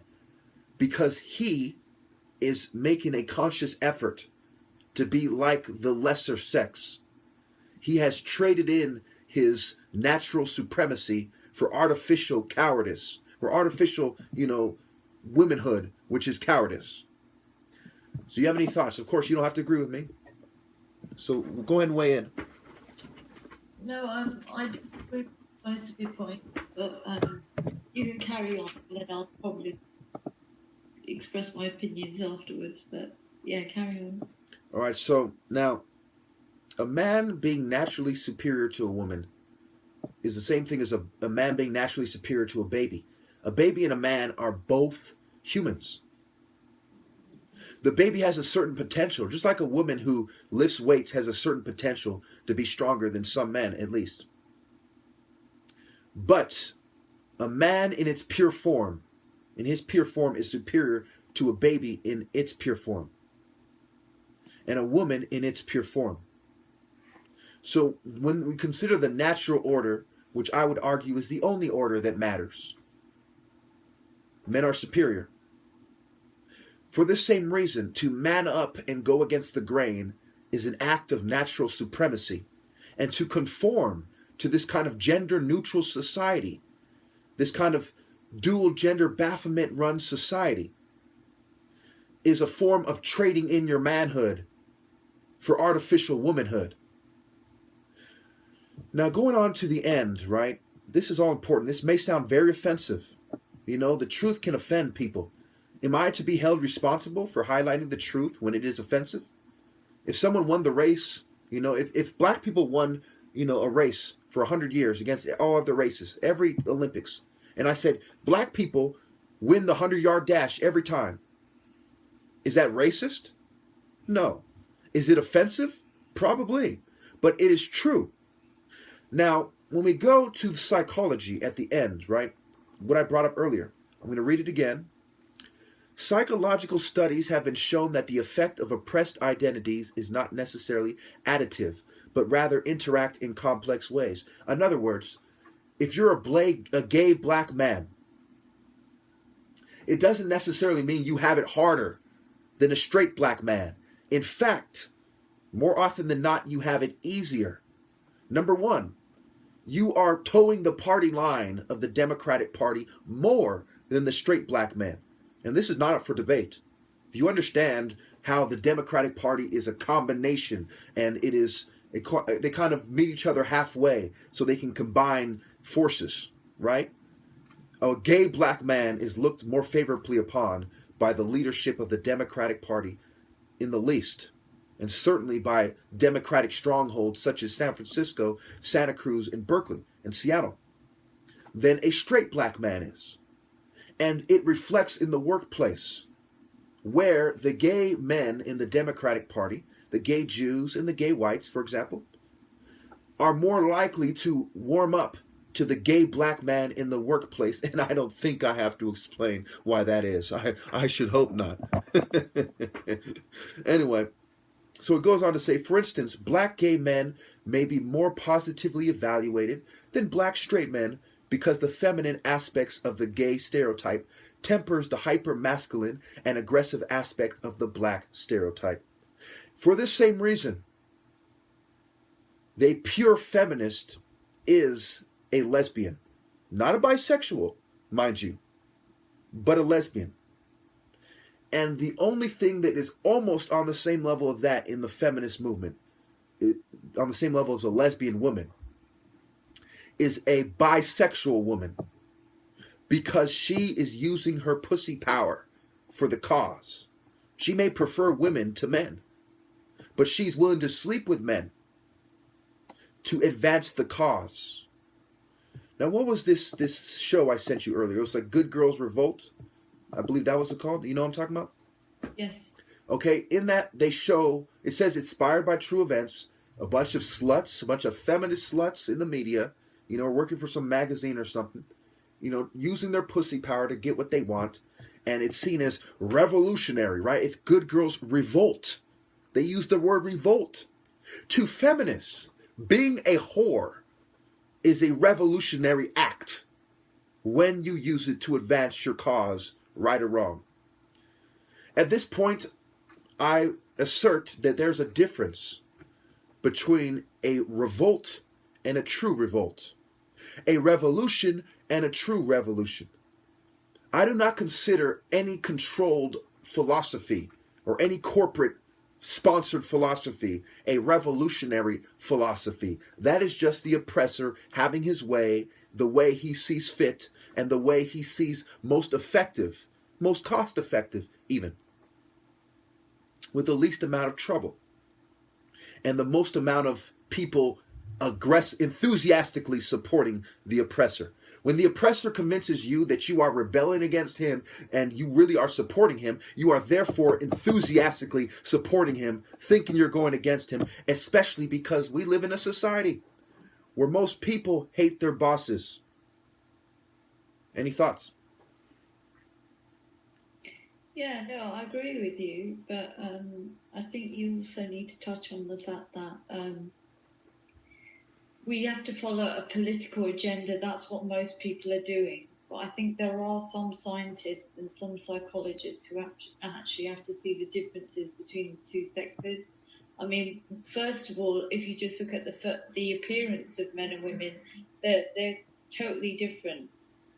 because he is making a conscious effort to be like the lesser sex. He has traded in his natural supremacy for artificial cowardice, or artificial, womanhood, which is cowardice. So you have any thoughts? Of course, you don't have to agree with me. So go ahead and weigh in. No, I agree with most of your points, but you can carry on, and then I'll probably express my opinions afterwards. But yeah, carry on. All right, so now, a man being naturally superior to a woman is the same thing as a man being naturally superior to a baby. A baby and a man are both humans. The baby has a certain potential, just like a woman who lifts weights has a certain potential to be stronger than some men, at least. But a man in its pure form, in his pure form, is superior to a baby in its pure form, and a woman in its pure form. So when we consider the natural order, which I would argue is the only order that matters, men are superior. For this same reason, to man up and go against the grain is an act of natural supremacy, and to conform to this kind of gender-neutral society, this kind of dual-gender Baphomet-run society, is a form of trading in your manhood for artificial womanhood. Now, going on to the end, right? This is all important. This may sound very offensive. The truth can offend people. Am I to be held responsible for highlighting the truth when it is offensive? If someone won the race, if black people won, a race for 100 years against all other races, every Olympics, and I said, black people win the 100-yard dash every time, is that racist? No. Is it offensive? Probably. But it is true. Now, when we go to the psychology at the end, right, what I brought up earlier, I'm going to read it again. Psychological studies have been shown that the effect of oppressed identities is not necessarily additive, but rather interact in complex ways. In other words, if you're a gay black man, it doesn't necessarily mean you have it harder than a straight black man. In fact, more often than not, you have it easier. Number one, you are towing the party line of the Democratic Party more than the straight black man. And this is not up for debate. If you understand how the Democratic Party is a combination and they kind of meet each other halfway so they can combine forces, right? A gay black man is looked more favorably upon by the leadership of the Democratic Party in the least, and certainly by Democratic strongholds such as San Francisco, Santa Cruz, and Berkeley, and Seattle, than a straight black man is. And it reflects in the workplace, where the gay men in the Democratic Party, the gay Jews and the gay whites, for example, are more likely to warm up to the gay black man in the workplace. And I don't think I have to explain why that is. I should hope not. Anyway, so it goes on to say, for instance, black gay men may be more positively evaluated than black straight men because the feminine aspects of the gay stereotype tempers the hyper-masculine and aggressive aspect of the black stereotype. For this same reason, the pure feminist is a lesbian. Not a bisexual, mind you, but a lesbian. And the only thing that is almost on the same level of that in the feminist movement, on the same level as a lesbian woman, is a bisexual woman, because she is using her pussy power for the cause. She may prefer women to men, but she's willing to sleep with men to advance the cause. Now, what was this show I sent you earlier? It was like Good Girls Revolt. I believe that was it called. You know what I'm talking about? Yes. Okay, in that they show, it says inspired by true events, a bunch of sluts, a bunch of feminist sluts in the media, you know, working for some magazine or something, you know, using their pussy power to get what they want. And it's seen as revolutionary, right? It's Good Girls Revolt. They use the word revolt. To feminists, being a whore is a revolutionary act when you use it to advance your cause, right or wrong. At this point, I assert that there's a difference between a revolt and a true revolt, a revolution and a true revolution. I do not consider any controlled philosophy or any corporate sponsored philosophy a revolutionary philosophy. That is just the oppressor having his way, the way he sees fit, and the way he sees most effective, most cost effective even, with the least amount of trouble and the most amount of people enthusiastically supporting the oppressor. When the oppressor convinces you that you are rebelling against him and you really are supporting him, you are therefore enthusiastically supporting him, thinking you're going against him, especially because we live in a society where most people hate their bosses. Any thoughts? Yeah, no, I agree with you, but I think you also need to touch on the fact that we have to follow a political agenda. That's what most people are doing. But I think there are some scientists and some psychologists who actually have to see the differences between the two sexes. I mean, first of all, if you just look at the appearance of men and women, they're totally different.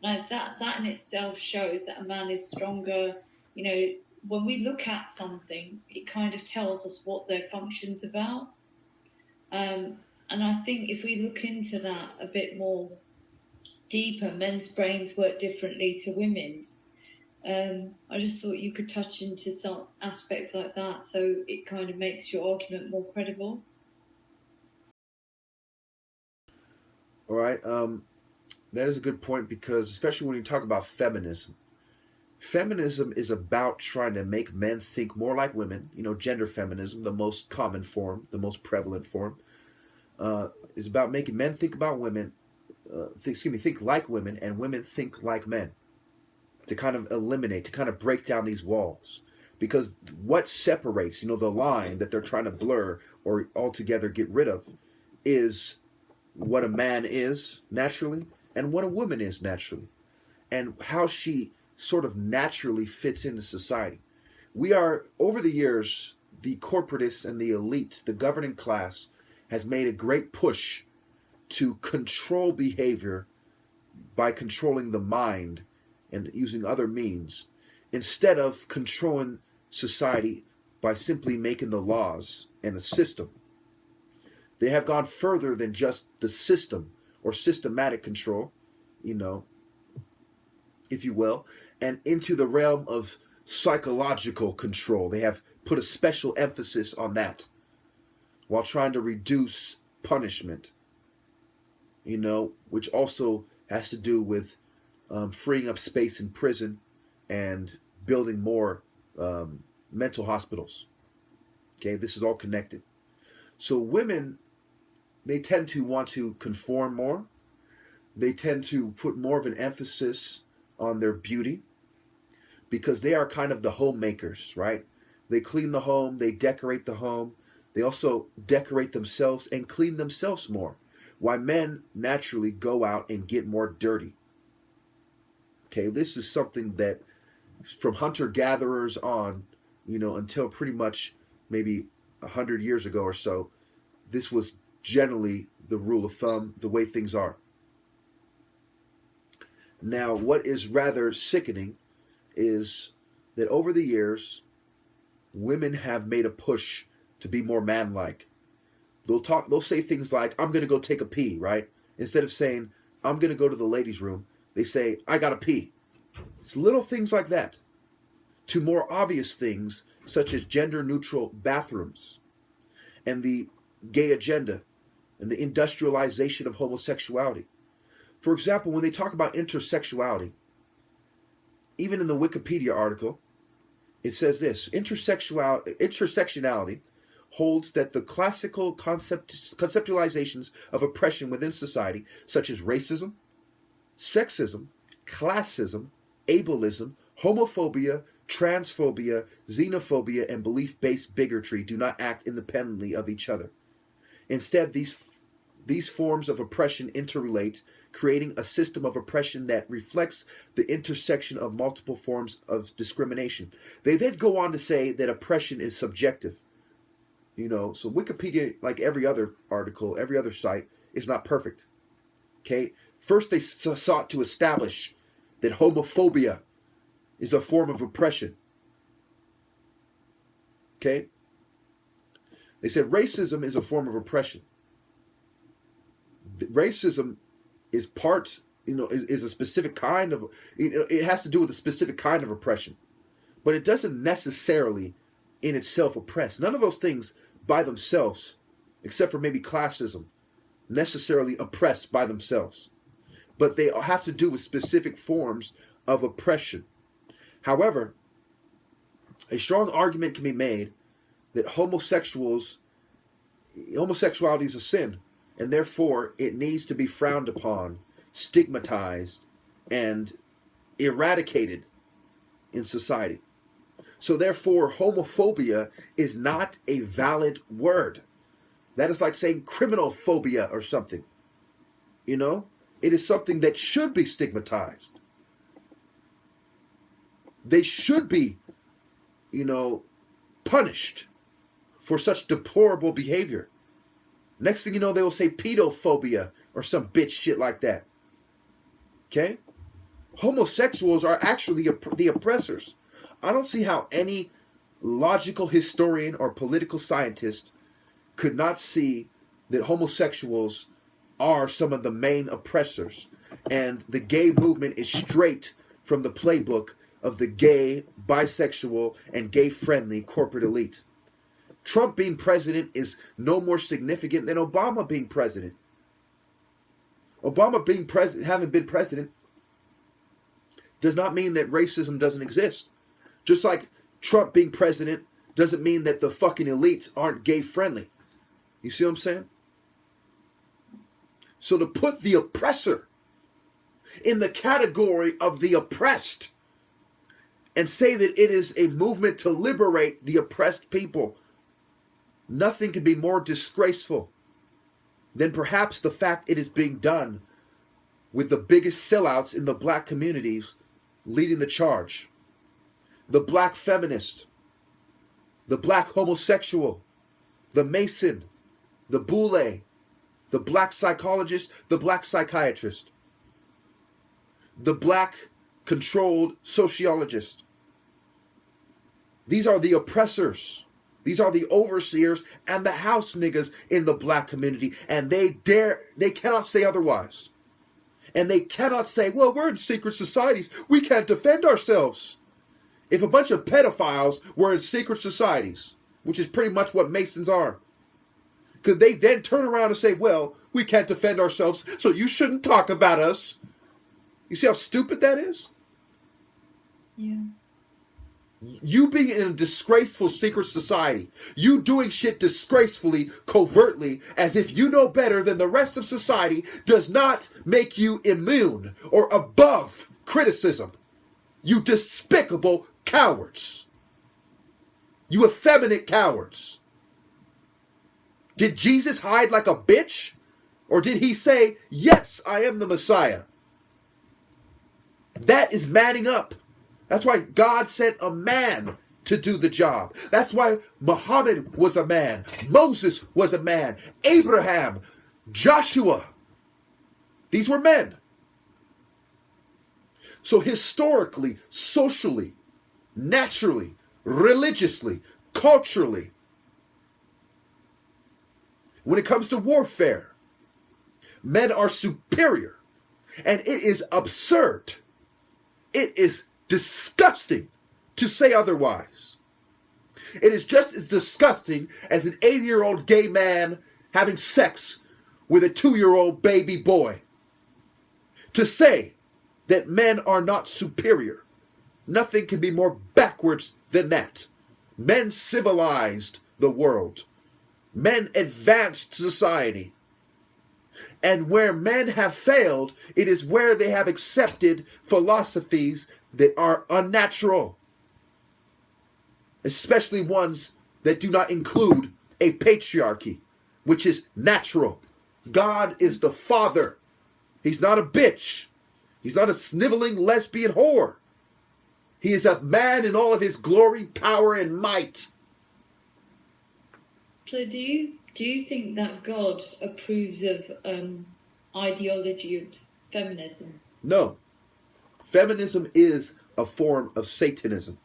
Now, that in itself shows that a man is stronger. You know, when we look at something, it kind of tells us what their function's about. And I think if we look into that a bit more deeper, men's brains work differently to women's. I just thought you could touch into some aspects like that, so it kind of makes your argument more credible. All right. That is a good point, because especially when you talk about feminism, feminism is about trying to make men think more like women. You know, gender feminism, the most common form, the most prevalent form, is about making men think about women, think like women, and women think like men. to kind of eliminate, to kind of break down these walls. Because what separates, the line that they're trying to blur or altogether get rid of is what a man is naturally and what a woman is naturally, and how she sort of naturally fits into society. We are, over the years, the corporatists and the elite, the governing class, has made a great push to control behavior by controlling the mind and using other means, instead of controlling society by simply making the laws and a system. They have gone further than just the system or systematic control, if you will, and into the realm of psychological control. They have put a special emphasis on that while trying to reduce punishment, which also has to do with freeing up space in prison and building more mental hospitals. Okay, this is all connected. So women, they tend to want to conform more. They tend to put more of an emphasis on their beauty because they are kind of the homemakers, right? They clean the home, they decorate the home. They also decorate themselves and clean themselves more. Why men naturally go out and get more dirty. Okay, this is something that from hunter-gatherers on, until pretty much maybe 100 years ago or so, this was generally the rule of thumb, the way things are. Now, what is rather sickening is that over the years, women have made a push to be more manlike. They'll say things like, I'm going to go take a pee, right? Instead of saying, I'm going to go to the ladies' room, they say, I got to pee. It's little things like that, to more obvious things such as gender-neutral bathrooms and the gay agenda and the industrialization of homosexuality. For example, when they talk about intersexuality, even in the Wikipedia article, it says this: intersectionality holds that the classical conceptualizations of oppression within society, such as racism, sexism, classism, ableism, homophobia, transphobia, xenophobia, and belief-based bigotry, do not act independently of each other. Instead, these forms of oppression interrelate, creating a system of oppression that reflects the intersection of multiple forms of discrimination. They then go on to say that oppression is subjective. So Wikipedia, like every other article, every other site, is not perfect. Okay? First, they sought to establish that homophobia is a form of oppression. Okay? They said racism is a form of oppression. Racism is part, is a specific kind of, it has to do with a specific kind of oppression. But it doesn't necessarily in itself oppress. None of those things by themselves, except for maybe classism, necessarily oppress by themselves. But they have to do with specific forms of oppression. However, a strong argument can be made that homosexuality is a sin, and therefore it needs to be frowned upon, stigmatized, and eradicated in society. So therefore, homophobia is not a valid word. That is like saying criminal phobia or something. It is something that should be stigmatized. They should be, punished for such deplorable behavior. Next thing you know, they will say pedophobia or some bitch shit like that. Okay? Homosexuals are actually the oppressors. I don't see how any logical historian or political scientist could not see that homosexuals are some of the main oppressors. And the gay movement is straight from the playbook of the gay, bisexual, and gay-friendly corporate elite. Trump being president is no more significant than Obama being president. Obama being president, having been president, does not mean that racism doesn't exist. Just like Trump being president doesn't mean that the fucking elites aren't gay-friendly. You see what I'm saying? So to put the oppressor in the category of the oppressed and say that it is a movement to liberate the oppressed people, nothing can be more disgraceful than perhaps the fact it is being done with the biggest sellouts in the black communities leading the charge. The black feminist, the black homosexual, the Mason, the Boule, the black psychologist, the black psychiatrist, the black controlled sociologist. These are the oppressors. These are the overseers and the house niggas in the black community. And they cannot say otherwise. And they cannot say, well, we're in secret societies. We can't defend ourselves. If a bunch of pedophiles were in secret societies, which is pretty much what Masons are, could they then turn around and say, well, we can't defend ourselves, so you shouldn't talk about us? You see how stupid that is? Yeah. You being in a disgraceful secret society, you doing shit disgracefully, covertly, as if you know better than the rest of society, does not make you immune or above criticism. You despicable cowards. You effeminate cowards. Did Jesus hide like a bitch? Or did he say, yes, I am the Messiah? That is manning up. That's why God sent a man to do the job. That's why Muhammad was a man. Moses was a man. Abraham, Joshua. These were men. So historically, socially, naturally, religiously, culturally, when it comes to warfare, men are superior. And it is absurd. It is disgusting to say otherwise. It is just as disgusting as an 80-year-old gay man having sex with a 2-year-old baby boy. To say that men are not superior, nothing can be more backwards than that. Men civilized the world. Men advanced society. And where men have failed, it is where they have accepted philosophies that are unnatural. Especially ones that do not include a patriarchy, which is natural. God is the father. He's not a bitch. He's not a sniveling lesbian whore. He is a man in all of his glory, power, and might. So do you think that God approves of ideology of feminism? No. Feminism is a form of Satanism.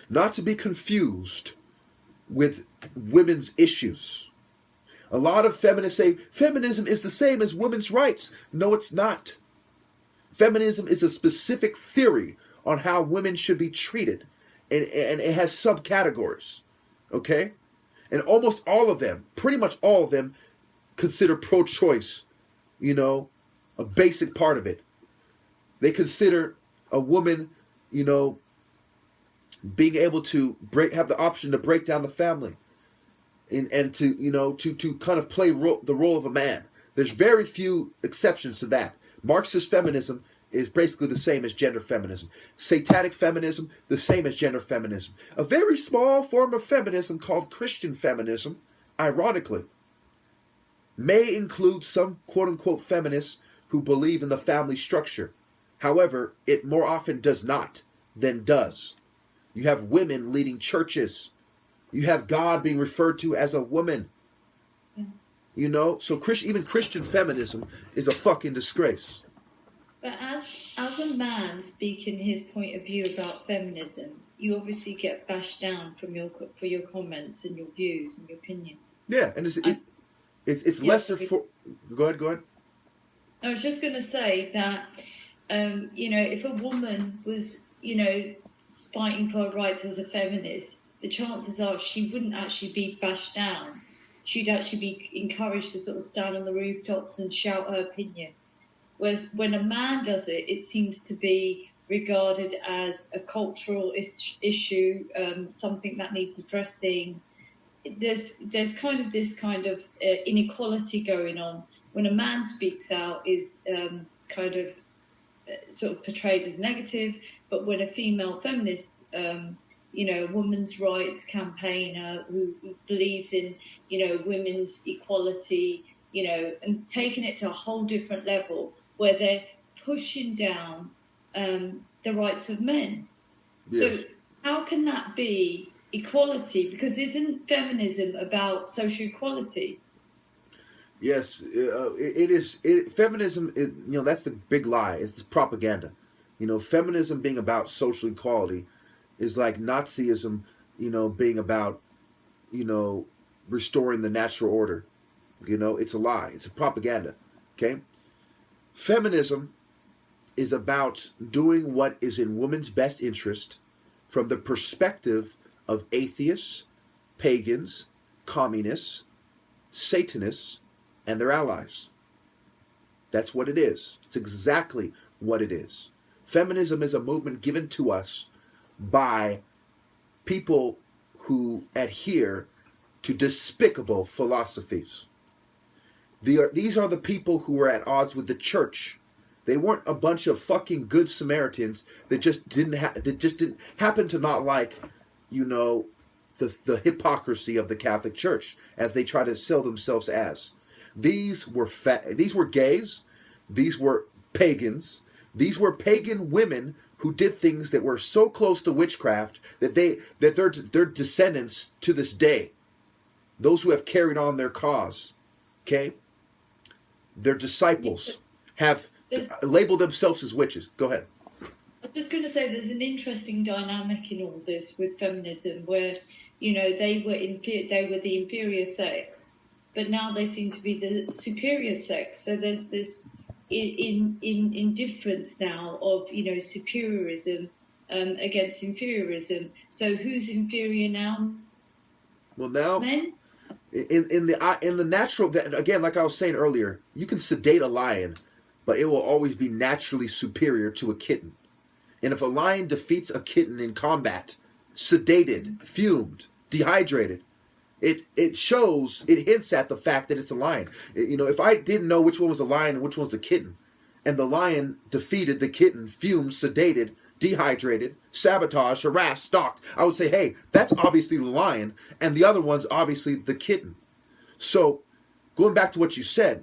Not to be confused with women's issues. A lot of feminists say feminism is the same as women's rights. No, it's not. Feminism is a specific theory on how women should be treated. And it has subcategories. Okay? And almost all of them, pretty much all of them, consider pro-choice, a basic part of it. They consider a woman, being able to have the option to break down the family and to kind of play the role of a man. There's very few exceptions to that. Marxist feminism is basically the same as gender feminism. Satanic feminism, the same as gender feminism. A very small form of feminism called Christian feminism, ironically, may include some quote-unquote feminists who believe in the family structure. However, it more often does not than does. You have women leading churches. You have God being referred to as a woman. So even Christian feminism is a fucking disgrace. But as a man speaking his point of view about feminism, you obviously get bashed down for your comments and your views and your opinions. Yeah, and it's lesser for. Go ahead. I was just going to say that, if a woman was, fighting for her rights as a feminist, the chances are she wouldn't actually be bashed down. She'd actually be encouraged to sort of stand on the rooftops and shout her opinion. Whereas when a man does it, it seems to be regarded as a cultural issue, something that needs addressing. There's kind of this kind of inequality going on. When a man speaks out is kind of sort of portrayed as negative, but when a female feminist a women's rights campaigner who believes in, women's equality, and taking it to a whole different level where they're pushing down the rights of men. Yes. So how can that be equality? Because isn't feminism about social equality? Yes, it is. Feminism, that's the big lie. It's this propaganda. Feminism being about social equality is like Nazism, being about, restoring the natural order. It's a lie. It's a propaganda. Okay? Feminism is about doing what is in women's best interest from the perspective of atheists, pagans, communists, Satanists, and their allies. That's what it is. It's exactly what it is. Feminism is a movement given to us by people who adhere to despicable philosophies. These are the people who were at odds with the church. They weren't a bunch of fucking good Samaritans that just didn't happen to not like, the hypocrisy of the Catholic Church as they try to sell themselves as. These were gays, these were pagans, these were pagan women who did things that were so close to witchcraft that their descendants to this day, those who have carried on their cause, okay, their disciples have labeled themselves as witches. Go ahead. I was just going to say there's an interesting dynamic in all this with feminism where, they were the inferior sex, but now they seem to be the superior sex. So there's this indifference now of, superiorism against inferiorism. So who's inferior now? Well, now men. In the natural, again, like I was saying earlier, you can sedate a lion, but it will always be naturally superior to a kitten. And if a lion defeats a kitten in combat, sedated, fumed, dehydrated, it hints at the fact that it's a lion. If I didn't know which one was a lion and which one was the kitten, and the lion defeated the kitten, fumed, sedated, dehydrated, sabotaged, harassed, stalked, I would say, hey, that's obviously the lion, and the other one's obviously the kitten. So, going back to what you said,